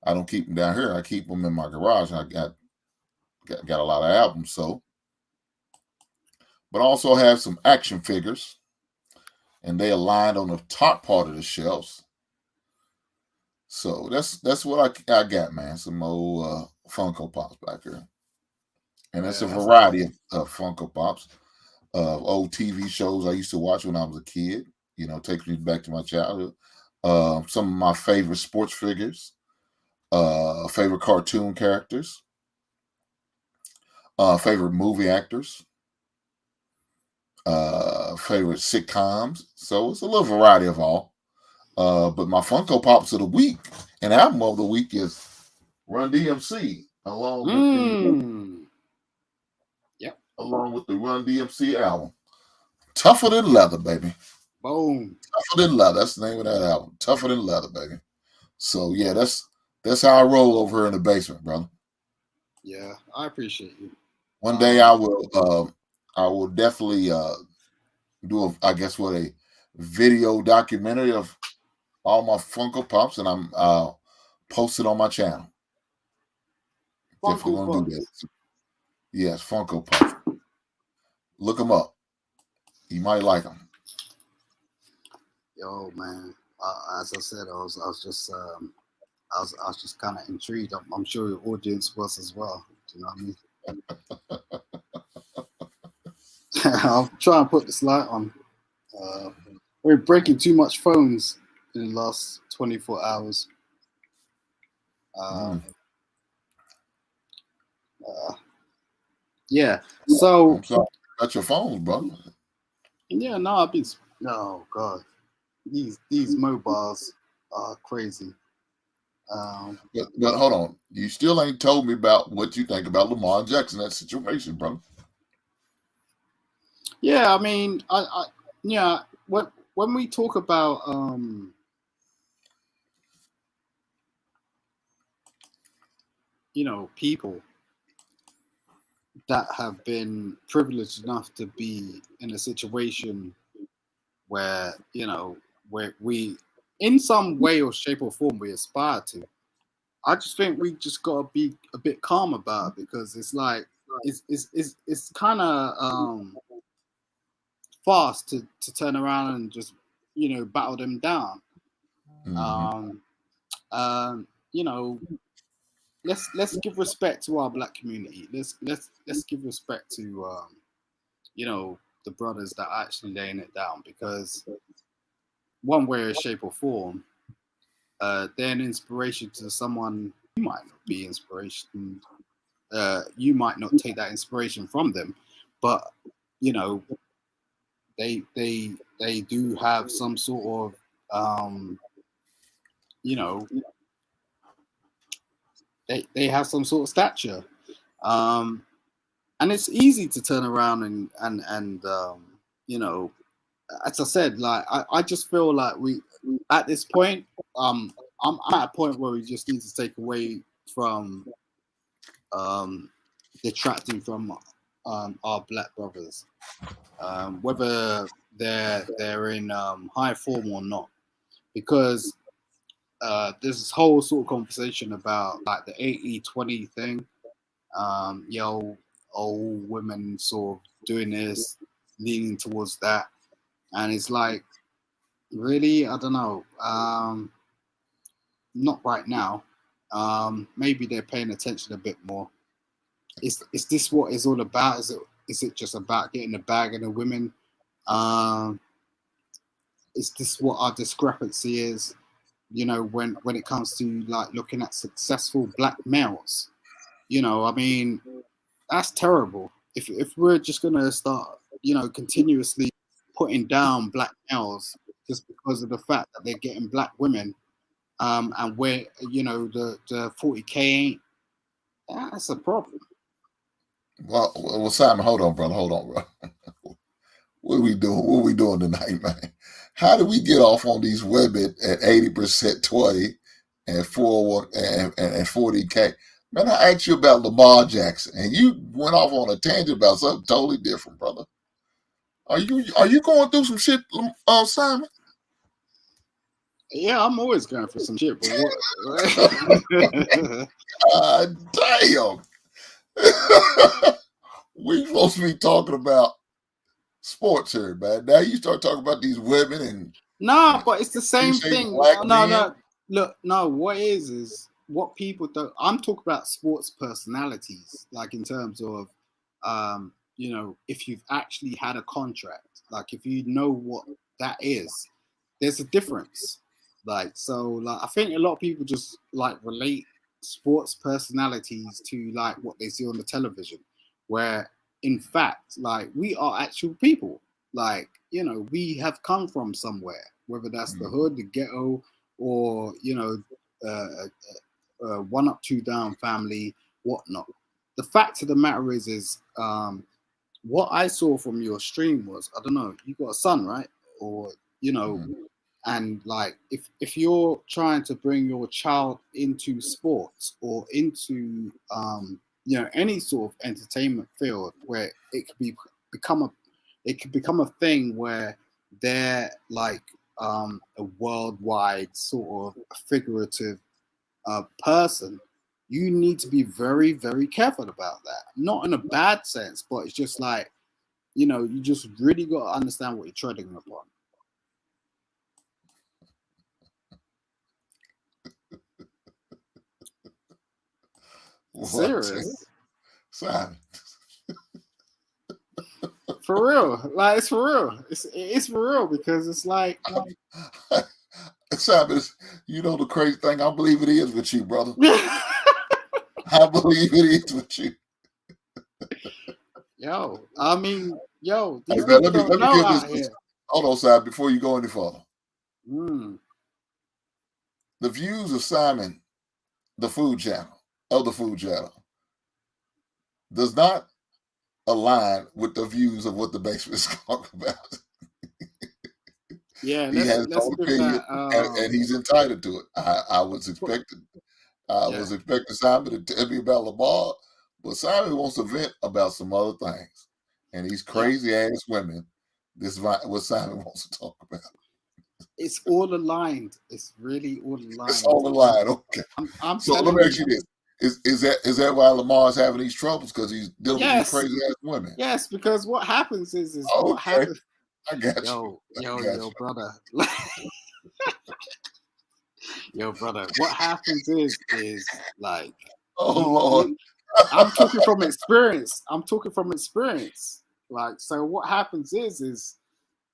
don't keep them down here. I keep them in my garage. I got a lot of albums, but I also have some action figures, and they are lined on the top part of the shelves. So that's what I got, man. Some old Funko Pops back here, and that's a variety of Funko Pops of old TV shows I used to watch when I was a kid. You know, takes me back to my childhood. Some of my favorite sports figures, favorite cartoon characters, favorite movie actors, favorite sitcoms. So it's a little variety of all. But my Funko Pops of the week and album of the week is Run DMC, along with the Run DMC album. Tougher Than Leather, baby. Boom. Tougher Than Leather. That's the name of that album. Tougher Than Leather, baby. So yeah, that's how I roll over here in the basement, brother. Yeah, I appreciate you. One day I will definitely do a video documentary of all my Funko Pops, and I'll post it on my channel. If we're gonna do that. Yes, Funko Pops. Look them up. You might like them. Yo, man. As I said, I was just kind of intrigued. I'm sure your audience was as well. Do you know what I mean? I'll try and put this light on. We're breaking too much phones in the last 24 hours. Yeah. So I'm sorry about your phones, brother. Yeah, no, I've been. Oh God, these mobiles are crazy. But hold on, you still ain't told me about what you think about Lamar Jackson, that situation, brother. Yeah, I mean, yeah. When we talk about people that have been privileged enough to be in a situation where where we, in some way or shape or form, we aspire to. I just think we just gotta be a bit calm about it, because it's like it's kind of fast to turn around and just battle them down. Let's give respect to our black community. Let's give respect to the brothers that are actually laying it down, because one way or shape or form, they're an inspiration to someone. You might not be inspiration. You might not take that inspiration from them, but they do have some sort of they have some sort of stature, and it's easy to turn around and as I said, like I just feel like we at this point, I'm at a point where we just need to take away from detracting from our black brothers, whether they're in high form or not, because there's this whole sort of conversation about like the 80-20 thing. Old women sort of doing this, leaning towards that, and it's like, really, I don't know. Not right now. Maybe they're paying attention a bit more. Is this what it's all about? Is it just about getting the bag of the women? Um, is this what our discrepancy is? You know, when it comes to like looking at successful black males, you know, I mean, that's terrible. If we're just gonna start, you know, continuously putting down black males just because of the fact that they're getting black women, and where you know the 40K ain't, that's a problem. Well, Simon, hold on, brother. Hold on, bro. What are we doing? What are we doing tonight, man? How do we get off on these women at 80% 20 and 40K? Man, I asked you about Lamar Jackson, and you went off on a tangent about something totally different, brother. Are you going through some shit, Simon? Yeah, I'm always going for some shit, but what? Damn. We supposed to be talking about sports here, man. Now you start talking about these women and No, but it's the same appreciating thing. black No, men. no. Look, no. What is what people don't? I'm talking about sports personalities, like in terms of, you know, if you've actually had a contract, like if you know what that is, there's a difference. Like so, like I think a lot of people just like relate sports personalities to like what they see on the television, where in fact, like we are actual people. Like, you know, we have come from somewhere, whether that's the hood, the ghetto, or, you know, one up, two down family, whatnot. The fact of the matter is what I saw from your stream was, I don't know, you got a son, right? Or, you know, and like if you're trying to bring your child into sports or into you know any sort of entertainment field where become a it could become a thing where they're like a worldwide sort of figurative person, you need to be very, very careful about that. Not in a bad sense, but it's just like, you know, you just really got to understand what you're treading upon. What? Serious. Simon. For real. Like, it's for real. It's for real because it's like. Simon, you know the crazy thing? I believe it is with you, brother. I believe it is with you. Yo, I mean, yo, Hey, these man, people don't let me know give out this. here. Hold on, Simon, before you go any further. The views of Simon, the food channel, does not align with the views of what the basement is talking about. Yeah, He has his let's own give opinion, that. and he's entitled to it. I was expecting Yeah, Simon to tell me about Lamar, but Simon wants to vent about some other things, and these yeah. crazy ass women. This is what Simon wants to talk about. It's all aligned. It's really all It's aligned. on the line, okay. I'm So let telling me you. ask you this: is that why Lamar's having these troubles because he's dealing with these Yes, crazy ass women? yes. Because what happens is what Okay, happens. I got you. Yo, I yo, got yo, you. brother. Yo, brother. What happens is like Oh Lord, you. I'm talking from experience. I'm talking from experience. Like, so what happens is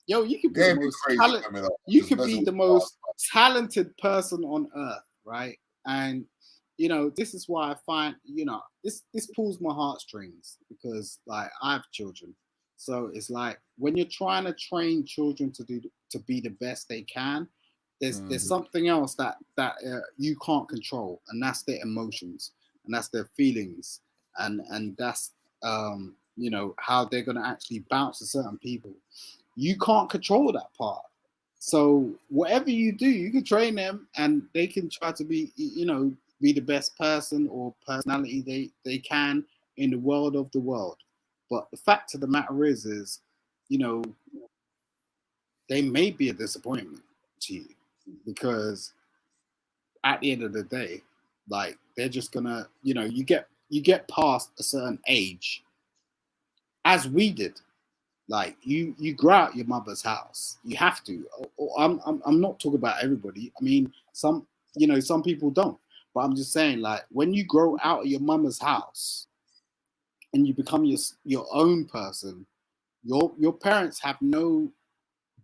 yo, you could be the damn you most crazy talent. women are You just could messing be with the most talented person on earth, right? And you know, this is why I find, you know, this pulls my heartstrings because like I have children, so it's like when you're trying to train children to be the best they can, there's Mhm. something else that you can't control, and that's their emotions, and that's their feelings, and that's you know how they're gonna actually bounce to certain people. You can't control that part. So whatever you do, you can train them, and they can try to be, you know, be the best person or personality they can in the world of the world. But the fact of the matter is, you know, they may be a disappointment to you because at the end of the day, like they're just gonna, you know, you get past a certain age, as we did. Like you grow out your mother's house. You have to. I'm not talking about everybody. I mean, some, you know, some people don't. But I'm just saying, like, when you grow out of your mama's house and you become your own person, your parents have no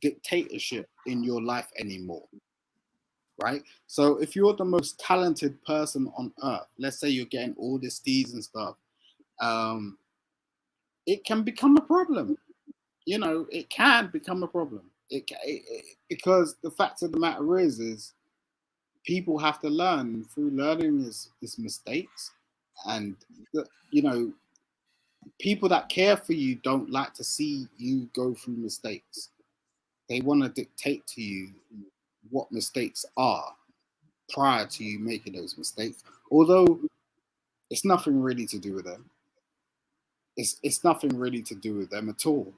dictatorship in your life anymore, right? So if you're the most talented person on earth, let's say you're getting all these D's and stuff, um, it can become a problem. You know, it can become a problem. Because the fact of the matter is people have to learn. Through learning is mistakes, and you know, people that care for you don't like to see you go through mistakes. They want to dictate to you what mistakes are prior to you making those mistakes. Although it's nothing really to do with them. It's nothing really to do with them at all.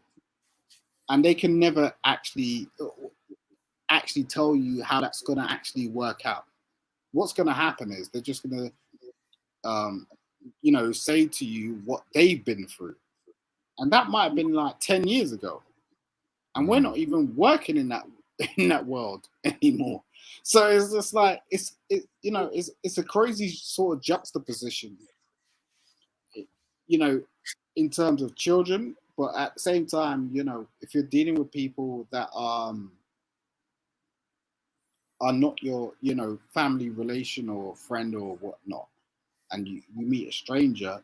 And they can never actually tell you how that's going to actually work out. What's going to happen is they're just going to say to you what they've been through, and that might have been like 10 years ago, and we're not even working in that world anymore. So it's just like it's a crazy sort of juxtaposition, in terms of children. But at the same time, if you're dealing with people that are not your family relation or friend or whatnot, and you meet a stranger,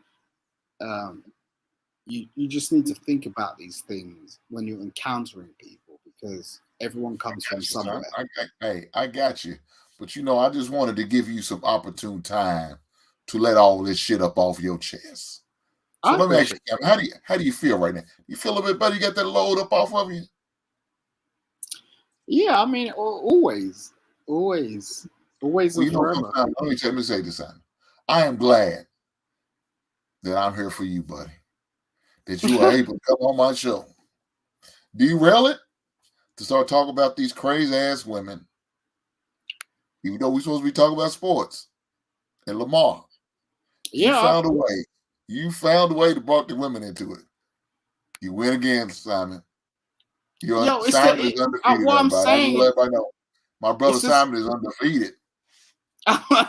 you just need to think about these things when you're encountering people, because everyone comes from somewhere. I got you. But I just wanted to give you some opportune time to let all this shit up off your chest. So let me ask you, how do you feel right now? You feel a bit better? You got that load up off of you? Yeah, I mean, always and forever. Let me say this, son. I am glad that I'm here for you, buddy. That you are able to come on my show, derail it, to start talking about these crazy ass women, even though we're supposed to be talking about sports and Lamar. Yeah, You found a way to brought the women into it. You win again, Simon. Simon is undefeated. What I'm saying, let everybody know. My brother Simon is undefeated.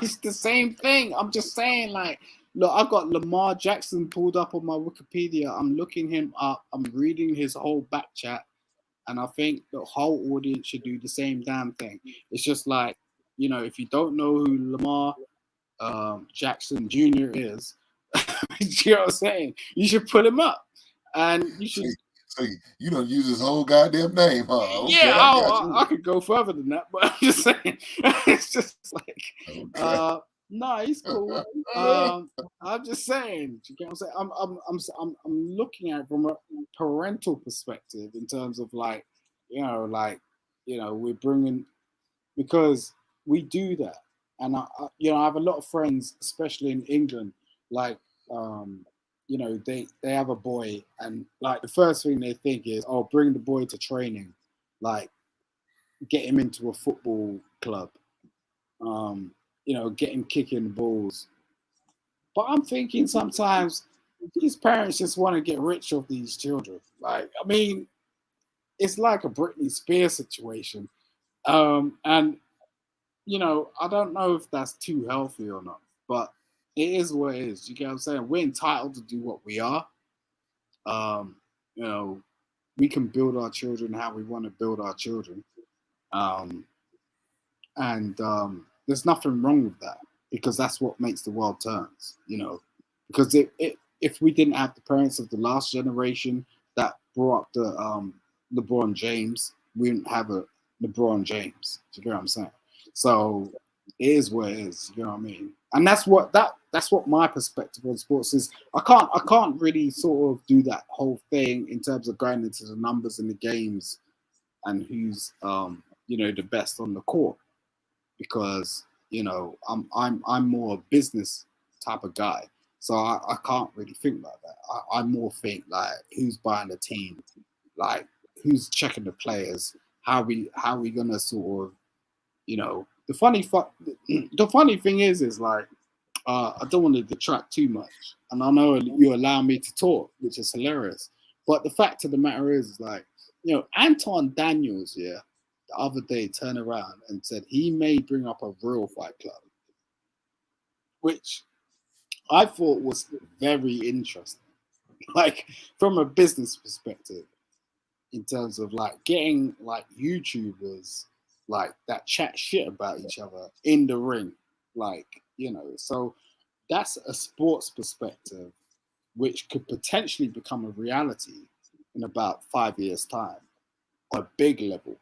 It's the same thing. I'm just saying, like, look, I've got Lamar Jackson pulled up on my Wikipedia. I'm looking him up. I'm reading his whole back chat. And I think the whole audience should do the same damn thing. It's just like, if you don't know who Lamar Jackson Jr. is, you know what I'm saying? You should put him up. And you should... So you don't use his whole goddamn name, huh? Okay, yeah, I could go further than that, but I'm just saying. It's just like, okay. No, he's cool. I'm just saying. You get what I'm saying? I'm looking at it from a parental perspective in terms of we're bringing, because we do that, and I have a lot of friends, especially in England, like they have a boy, and like the first thing they think is, oh, bring the boy to training, like get him into a football club. Get him kicking the balls. But I'm thinking sometimes these parents just want to get rich off these children. Like, I mean, it's like a Britney Spears situation. And, I don't know if that's too healthy or not, but it is what it is. You get what I'm saying? We're entitled to do what we are. We can build our children how we want to build our children. There's nothing wrong with that, because that's what makes the world turns, because if we didn't have the parents of the last generation that brought up the LeBron James, we wouldn't have a LeBron James. Do you get what I'm saying? So it is what it is. You know what I mean? And that's what my perspective on sports is. I can't really sort of do that whole thing in terms of going into the numbers in the games and who's the best on the court, because I'm more a business type of guy, so I can't really think like that. I more think like who's buying the team, like who's checking the players, how we gonna sort of the funny thing is like I don't want to detract too much, and I know you allow me to talk, which is hilarious, but the fact of the matter is like Anton Daniels, yeah, the other day turned around and said he may bring up a real fight club. which I thought was very interesting. Like from a business perspective, in terms of like getting like YouTubers like that chat shit about each other in the ring, like, you know, so that's a sports perspective which could potentially become a reality in about 5 years' time on a big level,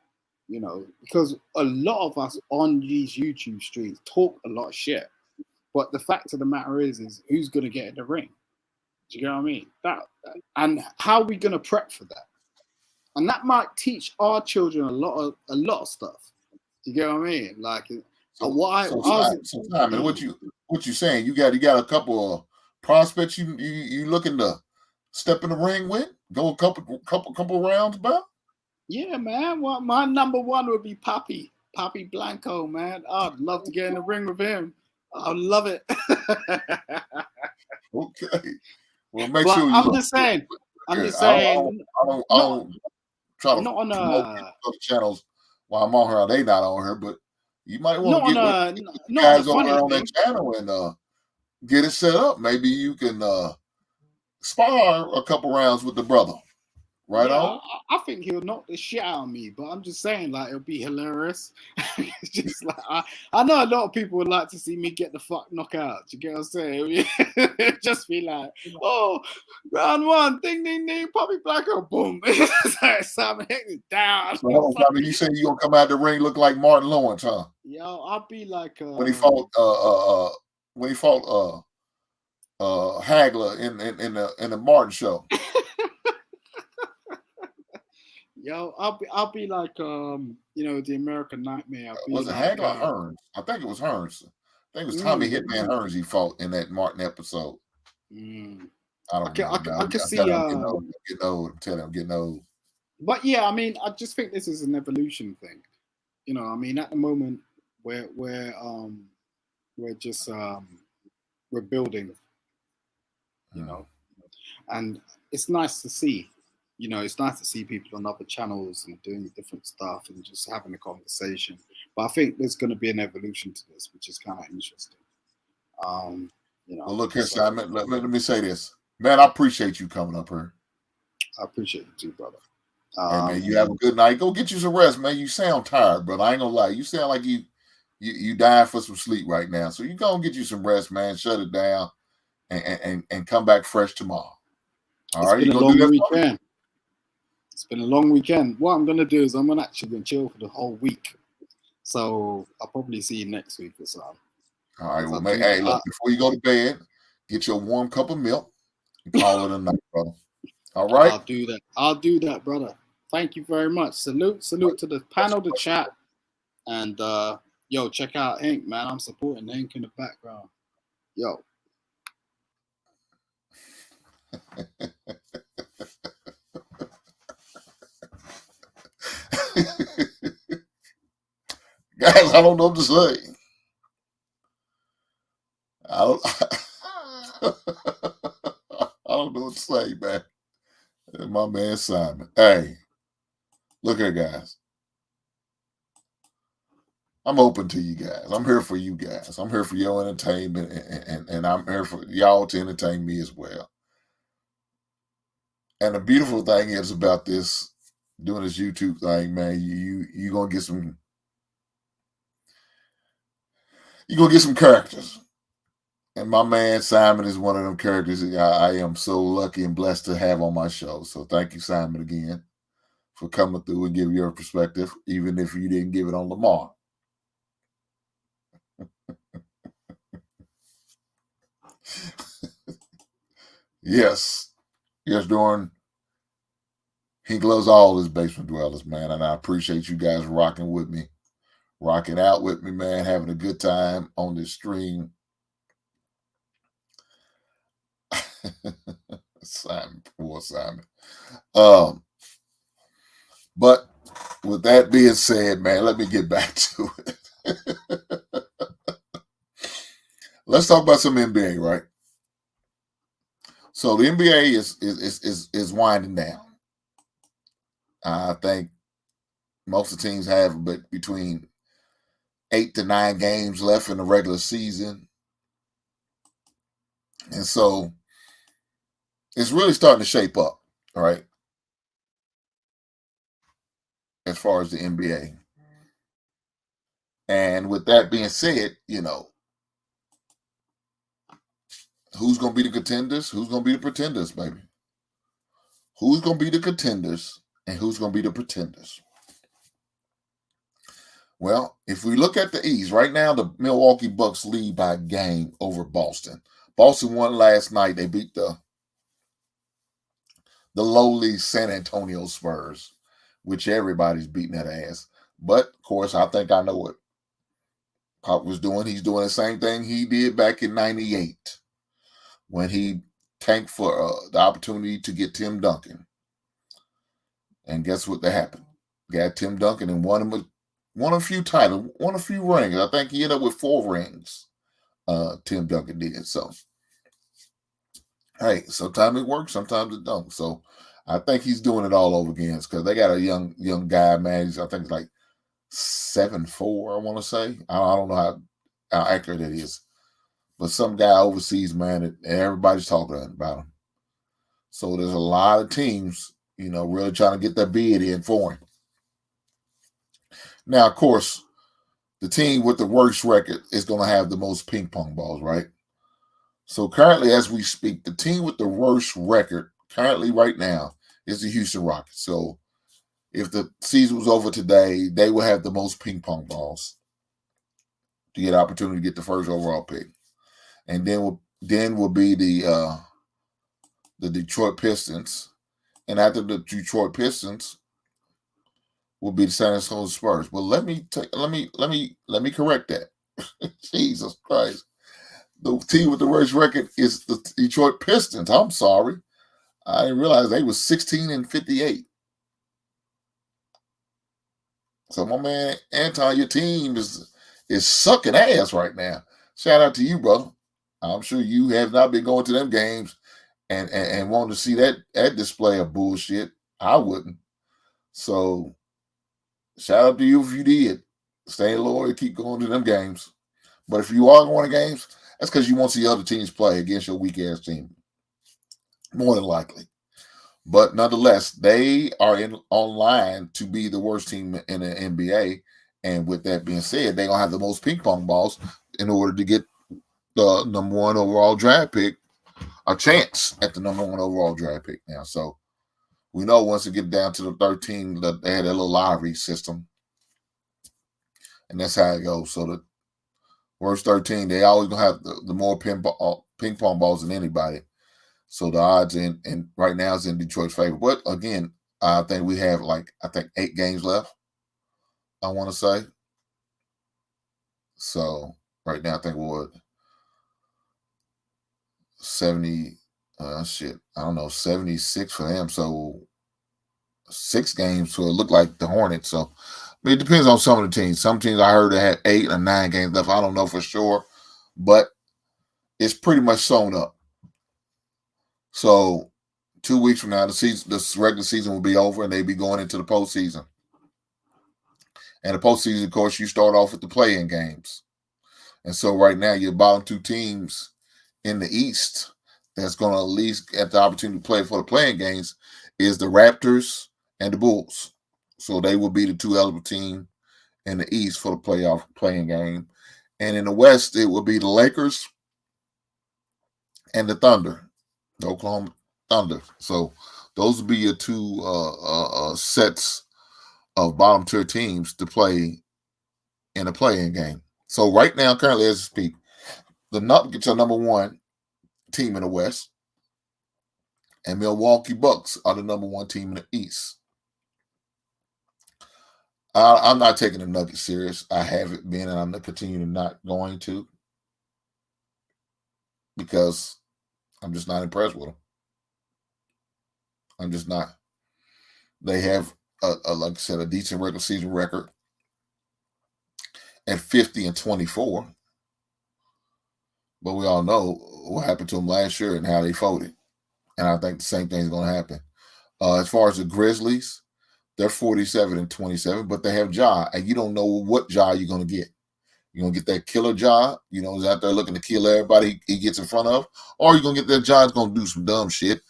you know, because a lot of us on these YouTube streams talk a lot of shit, but the fact of the matter is who's going to get in the ring? Do you get what I mean? And how are we going to prep for that? And that might teach our children a lot of stuff. Do you get what I mean? Like, Simon, what you saying? You got a couple of prospects you looking to step in the ring with? Go a couple rounds about? Yeah, man. Well, my number one would be Papi Blanco, man. I'd love to get in the ring with him. I'd love it. Okay. Well, make but sure you. I'm just saying. I don't try to not on promote other channels while I'm on here. They not on here, but you might want to get with guys over there on that channel and get it set up. Maybe you can spar a couple rounds with the brother. Right on. I think he'll knock the shit out of me, but I'm just saying, like, it'll be hilarious. It's just like I know a lot of people would like to see me get the fuck knocked out. You get what I'm saying? Just be like, oh, round one, ding ding ding, Papi Blanco, boom. It's like Simon Hink is down. So, I mean, you say you gonna come out the ring look like Martin Lawrence, huh? Yo, I'll be like when he fought Hagler in the Martin show. Yo, I'll be like you know, the American Nightmare. Was it Hagler or Hearns? I think it was Hearns. I think it was Tommy Hitman Hearns he fought in that Martin episode. I don't know. I can see I'm getting old. But yeah, I mean, I just think this is an evolution thing. You know, I mean, at the moment we're just we're building, you know, and it's nice to see. You know, it's nice to see people on other channels and doing different stuff and just having a conversation. But I think there's going to be an evolution to this, which is kind of interesting. You know. Well, look here, Simon. Let me say this, man. I appreciate you coming up here. I appreciate you too, brother. Hey, man, you have a good night. Go get you some rest, man. You sound tired, brother. I ain't gonna lie. You sound like you dying for some sleep right now. So you go and get you some rest, man. Shut it down, and come back fresh tomorrow. All right, you gonna do that weekend. It's been a long weekend. What I'm going to do is I'm actually going to chill for the whole week. So I'll probably see you next week or so. All right. Well, hey, look, before you go to bed, get your warm cup of milk and call it a night, brother. All right? I'll do that, brother. Thank you very much. Salute to the panel, the chat. And, yo, check out Hink, man. I'm supporting Hink in the background. Yo. Guys, I don't know what to say. I don't know what to say, man. My man Simon. Hey, look here, guys. I'm open to you guys. I'm here for you guys. I'm here for your entertainment, and I'm here for y'all to entertain me as well. And the beautiful thing is about this, doing this YouTube thing, man, you're gonna get some. You're going to get some characters. And my man Simon is one of them characters I am so lucky and blessed to have on my show. So thank you, Simon, again, for coming through and giving your perspective, even if you didn't give it on Lamar. Yes, Dorn. He loves all his basement dwellers, man. And I appreciate you guys rocking with me. Rocking out with me, man, having a good time on this stream. Simon, poor Simon. But with that being said, man, let me get back to it. Let's talk about some NBA, right? So the NBA is winding down. I think most of the teams have between 8 to 9 games left in the regular season. And so it's really starting to shape up, all right, as far as the NBA. And with that being said, who's going to be the contenders? Who's going to be the pretenders, baby? Who's going to be the contenders and who's going to be the pretenders? Well, if we look at the East, right now the Milwaukee Bucks lead by a game over Boston. Boston won last night. They beat the lowly San Antonio Spurs, which everybody's beating that ass. But, of course, I think I know what Pop was doing. He's doing the same thing he did back in 98 when he tanked for the opportunity to get Tim Duncan. And guess what happened? Got Tim Duncan and won a few titles, won a few rings. I think he ended up with 4 rings. Tim Duncan did. So, hey, sometimes it works, sometimes it don't. So, I think he's doing it all over again because they got a young guy, man. I think it's like 7'4", I want to say. I don't know how accurate it is. But some guy overseas, man, and everybody's talking about him. So there's a lot of teams, really trying to get their bid in for him. Now, of course, the team with the worst record is going to have the most ping pong balls, right? So currently, as we speak, the team with the worst record currently right now is the Houston Rockets. So if the season was over today, they will have the most ping pong balls to get an opportunity to get the first overall pick. And then will be the Detroit Pistons. And after the Detroit Pistons will be the San Antonio Spurs. But let me correct that. Jesus Christ. The team with the worst record is the Detroit Pistons. I'm sorry. I didn't realize they was 16-58. So my man Anton, your team is sucking ass right now. Shout out to you, brother. I'm sure you have not been going to them games and wanting to see that display of bullshit. I wouldn't. So shout out to you if you did. Stay loyal, keep going to them games. But if you are going to games, that's because you want to see other teams play against your weak ass team. More than likely. But nonetheless, they are online to be the worst team in the NBA. And with that being said, they're going to have the most ping pong balls in order to get the number 1 overall draft pick, a chance at the number 1 overall draft pick now. So we know once it get down to the 13, they had a little lottery system. And that's how it goes. So the worst 13, they always going to have the more ping pong balls than anybody. So the odds in right now is in Detroit's favor. But again, I think we have 8 games left, I want to say. So right now I think we're 70, I don't know, 76 for them. So 6 games. So it looked like the Hornets. So it depends on some of the teams. Some teams I heard they had 8 or 9 games left. I don't know for sure. But it's pretty much sewn up. So 2 weeks from now, the regular season will be over, and they'll be going into the postseason. And the postseason, of course, you start off with the play-in games. And so right now, your bottom 2 teams in the East that's going to at least get the opportunity to play for the play-in games is the Raptors and the Bulls. So they will be the 2 eligible team in the East for the playoff play-in game. And in the West, it will be the Lakers and the Thunder. The Oklahoma Thunder. So those will be your 2 sets of bottom tier teams to play in a play-in game. So right now, currently as we speak, the Nuggets are number 1 team in the West, and Milwaukee Bucks are the number 1 team in the East. I'm not taking the Nuggets serious. I haven't been, and I'm continuing not going to, because I'm just not impressed with them. I'm just not. They have, like I said, a decent regular season record at 50-24. But we all know what happened to them last year and how they folded. And I think the same thing is going to happen. As far as the Grizzlies, they're 47-27, but they have Ja, and you don't know what Ja you're going to get. You're going to get that killer job, who's out there looking to kill everybody he gets in front of, or you're going to get that job that's going to do some dumb shit,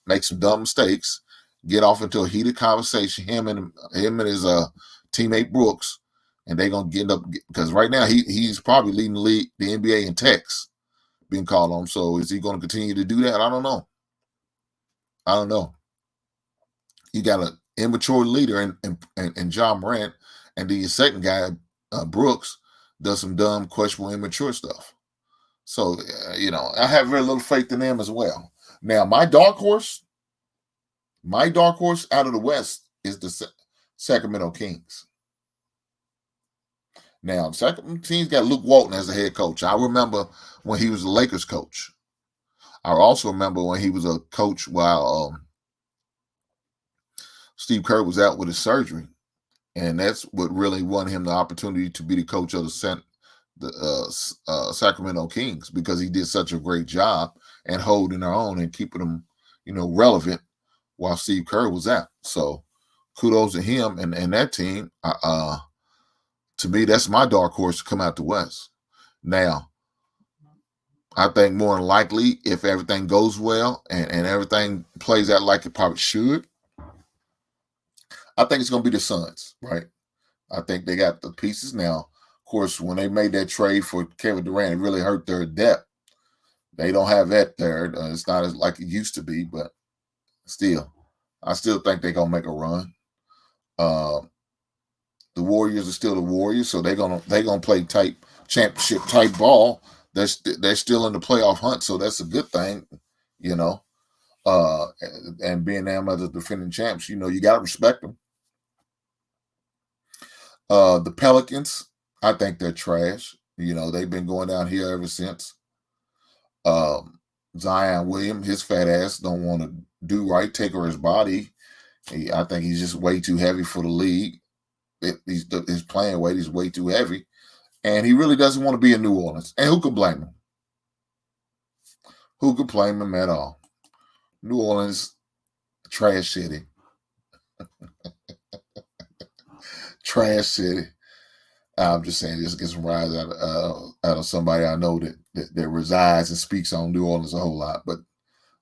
make some dumb mistakes, get off into a heated conversation, him and his teammate Brooks, and they're going to get up, because right now he's probably leading the NBA in texts being called on. So is he going to continue to do that? I don't know. You got an immature leader in John Morant, and the second guy, Brooks, does some dumb, questionable, immature stuff. So, I have very little faith in them as well. Now, my dark horse out of the West is the Sacramento Kings. Now, the Sacramento Kings got Luke Walton as the head coach. I remember when he was the Lakers coach. I also remember when he was a coach while Steve Kerr was out with his surgery. And that's what really won him the opportunity to be the coach of the Sacramento Kings, because he did such a great job and holding their own and keeping them, relevant while Steve Kerr was out. So kudos to him and that team. To me, that's my dark horse to come out the West. Now, I think more than likely, if everything goes well and everything plays out like it probably should, I think it's going to be the Suns, right? I think they got the pieces now. Of course, when they made that trade for Kevin Durant, it really hurt their depth. They don't have that there. It's not as like it used to be, but still, I still think they're going to make a run. The Warriors are still the Warriors, so they're gonna play type championship type ball. They're still in the playoff hunt, so that's a good thing, and being them as the defending champs, you gotta respect them. The Pelicans, I think they're trash. They've been going down here ever since. Zion Williams, his fat ass don't want to do right, take over his body. I think he's just way too heavy for the league. His playing weight is way too heavy, and he really doesn't want to be in New Orleans. And who could blame him? Who could blame him at all? New Orleans, trash city. Trash city. I'm just saying, just get some rise out of somebody I know that resides and speaks on New Orleans a whole lot. But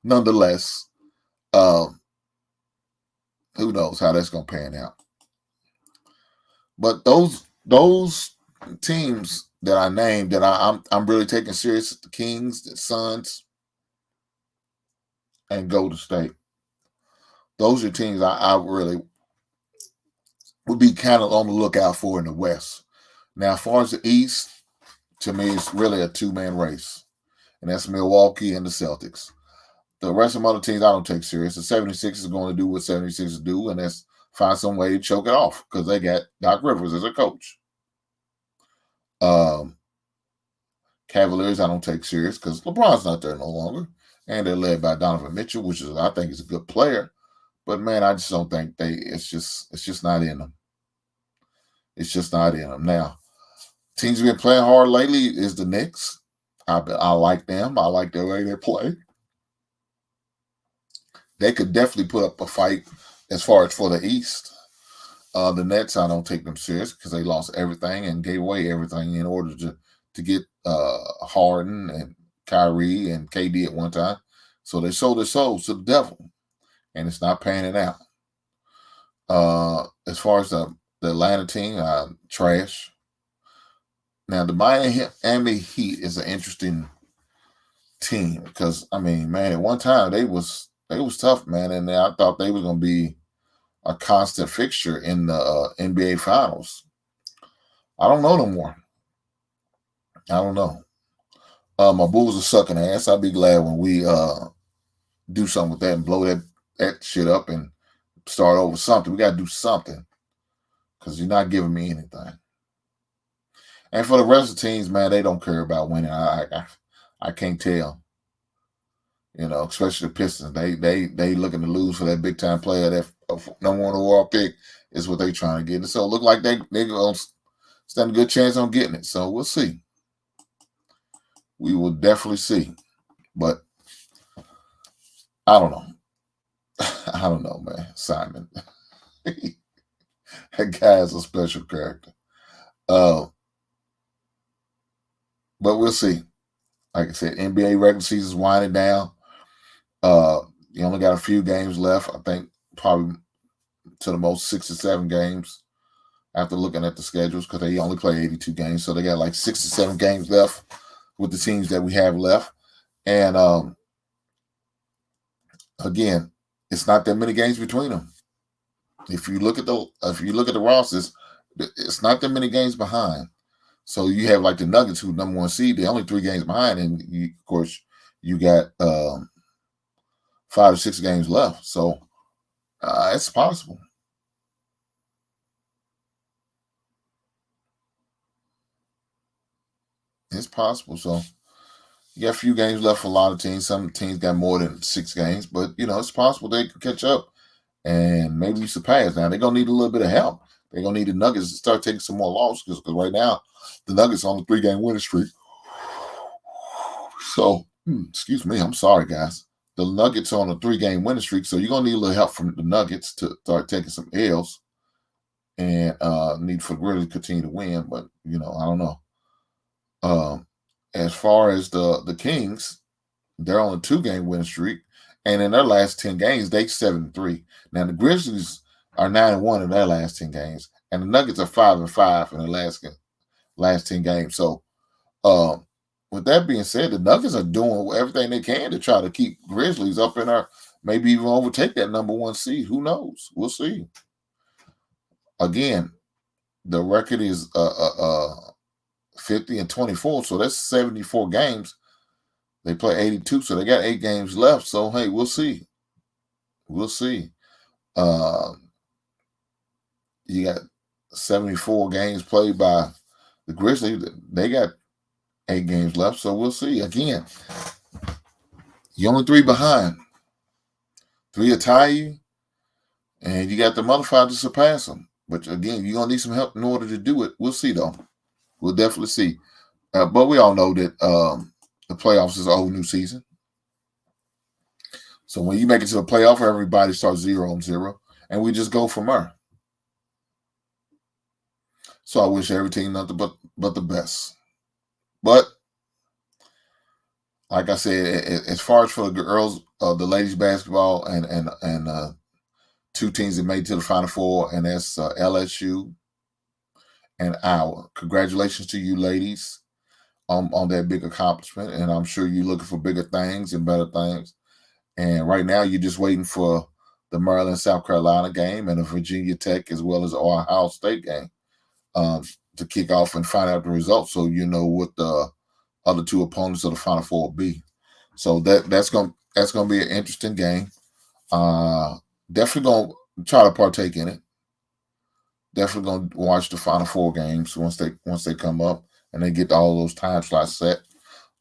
nonetheless, who knows how that's going to pan out? But those teams that I named that I'm really taking serious, the Kings, the Suns, and Golden State. Those are teams I really would be kind of on the lookout for in the West. Now, as far as the East, to me, it's really a two-man race, and that's Milwaukee and the Celtics. The rest of them other teams I don't take serious. The 76ers are going to do what 76ers do, and that's find some way to choke it off because they got Doc Rivers as a coach. Cavaliers I don't take serious because LeBron's not there no longer, and they're led by Donovan Mitchell, which is I think is a good player. But man, I just don't think it's just not in them. It's just not in them. Now, teams have been playing hard lately is the Knicks. I like them. I like the way they play. They could definitely put up a fight as far as for the East. The Nets, I don't take them serious because they lost everything and gave away everything in order to get Harden and Kyrie and KD at one time. So they sold their souls to the devil, and it's not panning out. As far as the Atlanta team, trash. Now, the Miami Heat is an interesting team because, I mean, man, at one time they was tough, man, and I thought they were going to be a constant fixture in the NBA Finals. I don't know no more. I don't know. My Bulls are sucking ass. I'd be glad when we do something with that and blow that shit up and start over something. We got to do something because you're not giving me anything. And for the rest of the teams, man, they don't care about winning. I can't tell. You know, especially the Pistons. They looking to lose for that big time player. That number one overall pick is what they trying to get. And so it look like they gonna stand a good chance on getting it. So we'll see. We will definitely see. But I don't know. I don't know, man. Simon. That guy is a special character. but we'll see. Like I said, NBA regular season is winding down. You only got a few games left. I think probably to the most 6 or 7 games after looking at the schedules, because they only play 82 games. So they got like 6 or 7 games left with the teams that we have left. And again, it's not that many games between them. If you look at the rosters, it's not that many games behind. So you have like the Nuggets, who number 1 seed, they're only 3 games behind, and of course you got 5 or 6 games left. So it's possible. It's possible. So you got a few games left for a lot of teams. Some teams got more than 6 games, but it's possible they can catch up and maybe surpass. Now they're gonna need a little bit of help. They're gonna need the Nuggets to start taking some more losses, because right now the Nuggets on a 3-game winning streak. So excuse me, I'm sorry guys. The Nuggets on a 3-game winning streak, so you're gonna need a little help from the Nuggets to start taking some L's, and need for really continue to win. But I don't know. As far as the Kings, they're on a 2-game winning streak, and in their last 10 games, they 7-3. Now the Grizzlies are 9-1 in their last 10 games, and the Nuggets are 5-5 in the last 10 games. So, with that being said, the Nuggets are doing everything they can to try to keep Grizzlies up in our, maybe even overtake that number 1 seed. Who knows? We'll see. Again, the record is 50-24, so that's 74 games. They play 82, so they got 8 games left. So hey, we'll see. We'll see. You got 74 games played by the Grizzlies. They got 8 games left, so we'll see. Again, you're only 3 behind. 3 will tie you, and you got the other 5 to surpass them. But again, you're gonna need some help in order to do it. We'll see, though. We'll definitely see. But we all know that the playoffs is a whole new season. So when you make it to the playoff, everybody starts 0-0, and we just go from there. So I wish every team nothing but the best. But like I said, as far as for the girls, the ladies basketball, and 2 teams that made it to the Final Four, and that's LSU and Iowa. Congratulations to you ladies on that big accomplishment, and I'm sure you're looking for bigger things and better things. And right now, you're just waiting for the Maryland-South Carolina game and the Virginia Tech as well as the Ohio State game to kick off and find out the results, so you know what the other 2 opponents of the Final Four will be. So that's gonna be an interesting game. Definitely gonna try to partake in it. Definitely gonna watch the Final Four games once they come up and they get all those time slots set.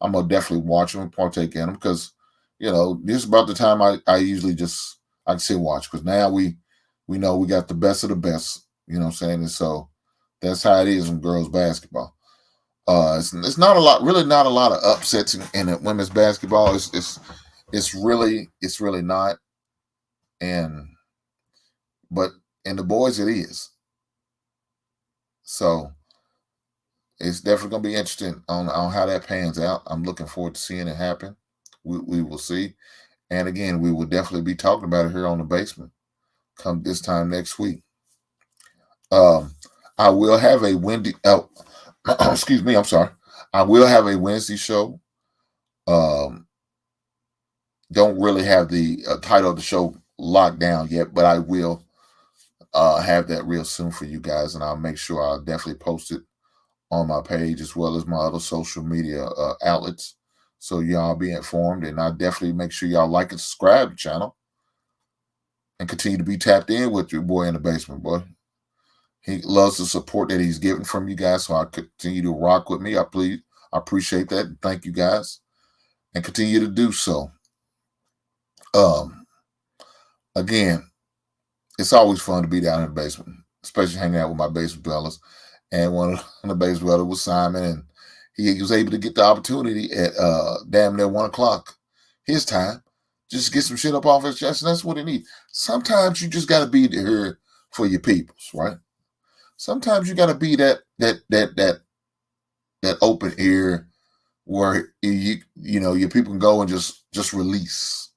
I'm gonna definitely watch them and partake in them, because this is about the time I usually just I can sit and watch, because now we know we got the best of the best. You know what I'm saying? And so that's how it is in girls basketball. It's not a lot, really not a lot of upsets in women's basketball. It's really not. But in the boys it is. So it's definitely going to be interesting on how that pans out. I'm looking forward to seeing it happen. We will see. And again, we will definitely be talking about it here on the basement come this time next week. I will have a excuse me, I'm sorry. I will have a Wednesday show. Don't really have the title of the show locked down yet, but I will have that real soon for you guys, and I'll make sure I'll definitely post it on my page as well as my other social media outlets, so y'all be informed. And I definitely make sure y'all like and subscribe to the channel and continue to be tapped in with your boy in the basement, boy. He loves the support that he's getting from you guys, so I continue to rock with me. I appreciate that, and thank you guys, and continue to do so. Again, it's always fun to be down in the basement, especially hanging out with my basement dwellers. And one of the basement dwellers was Simon, and he was able to get the opportunity at damn near 1 o'clock his time, just get some shit up off his chest, and that's what he needs. Sometimes you just got to be here for your peoples, right? Sometimes you got to be that open ear where your people can go and just release.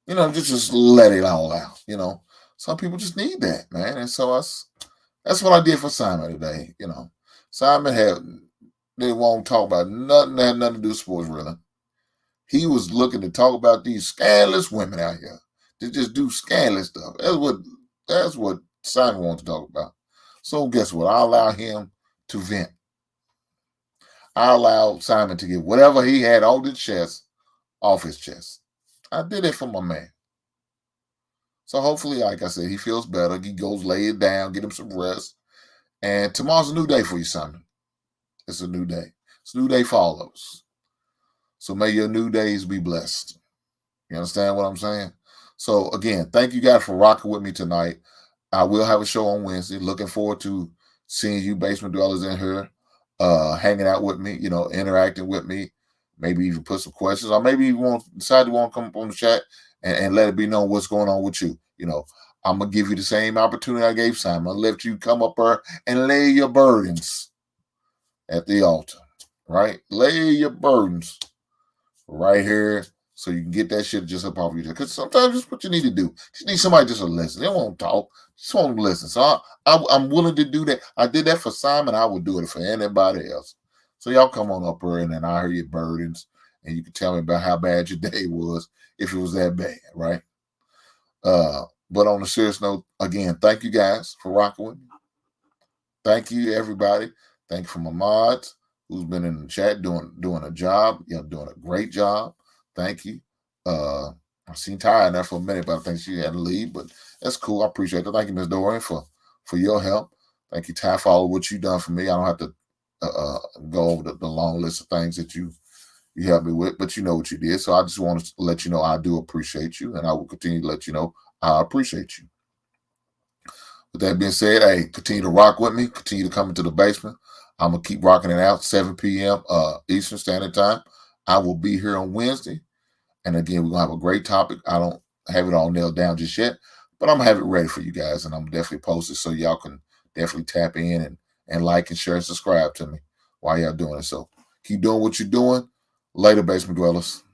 Just let it all out. Some people just need that, man. And so that's what I did for Simon today. Simon they won't talk about nothing that had nothing to do with sports, really. He was looking to talk about these scandalous women out here. They just do scandalous stuff. That's what Simon wants to talk about. So guess what? I allow him to vent. I allowed Simon to get whatever he had on his chest off his chest. I did it for my man. So hopefully, like I said, he feels better. He goes lay it down, get him some rest. And tomorrow's a new day for you, Simon. It's a new day. It's a new day for all of us. So may your new days be blessed. You understand what I'm saying? So again, thank you guys for rocking with me tonight. I will have a show on Wednesday. Looking forward to seeing you basement dwellers in here, hanging out with me, interacting with me. Maybe even put some questions, or maybe you decide to want to come up on the chat and let it be known what's going on with you. I'm gonna give you the same opportunity I gave Simon. I'll let you come up there and lay your burdens at the altar, right? Lay your burdens right here so you can get that shit just up off you. Because sometimes that's what you need to do. You need somebody just to listen. They won't talk, just want to listen. So I'm willing to do that. I did that for Simon. I would do it for anybody else. So y'all come on up here and then I hear your burdens and you can tell me about how bad your day was if it was that bad, right? But on a serious note, again, thank you guys for rocking with me. Thank you, everybody. Thank you for my mods who's been in the chat doing a job. Doing a great job. Thank you. I've seen Ty in there for a minute, but I think she had to leave. But that's cool. I appreciate it. Thank you, Ms. Dorian, for your help. Thank you, Ty, for all of what you've done for me. I don't have to go over the long list of things that you helped me with, but you know what you did. So I just wanted to let you know I do appreciate you, and I will continue to let you know I appreciate you. With that being said, hey, continue to rock with me. Continue to come into the basement. I'm going to keep rocking it out, 7 p.m. Eastern Standard Time. I will be here on Wednesday. And again, we're going to have a great topic. I don't have it all nailed down just yet, but I'm going to have it ready for you guys. And I'm definitely post it so y'all can definitely tap in and like and share and subscribe to me while y'all doing it. So keep doing what you're doing. Later, basement dwellers.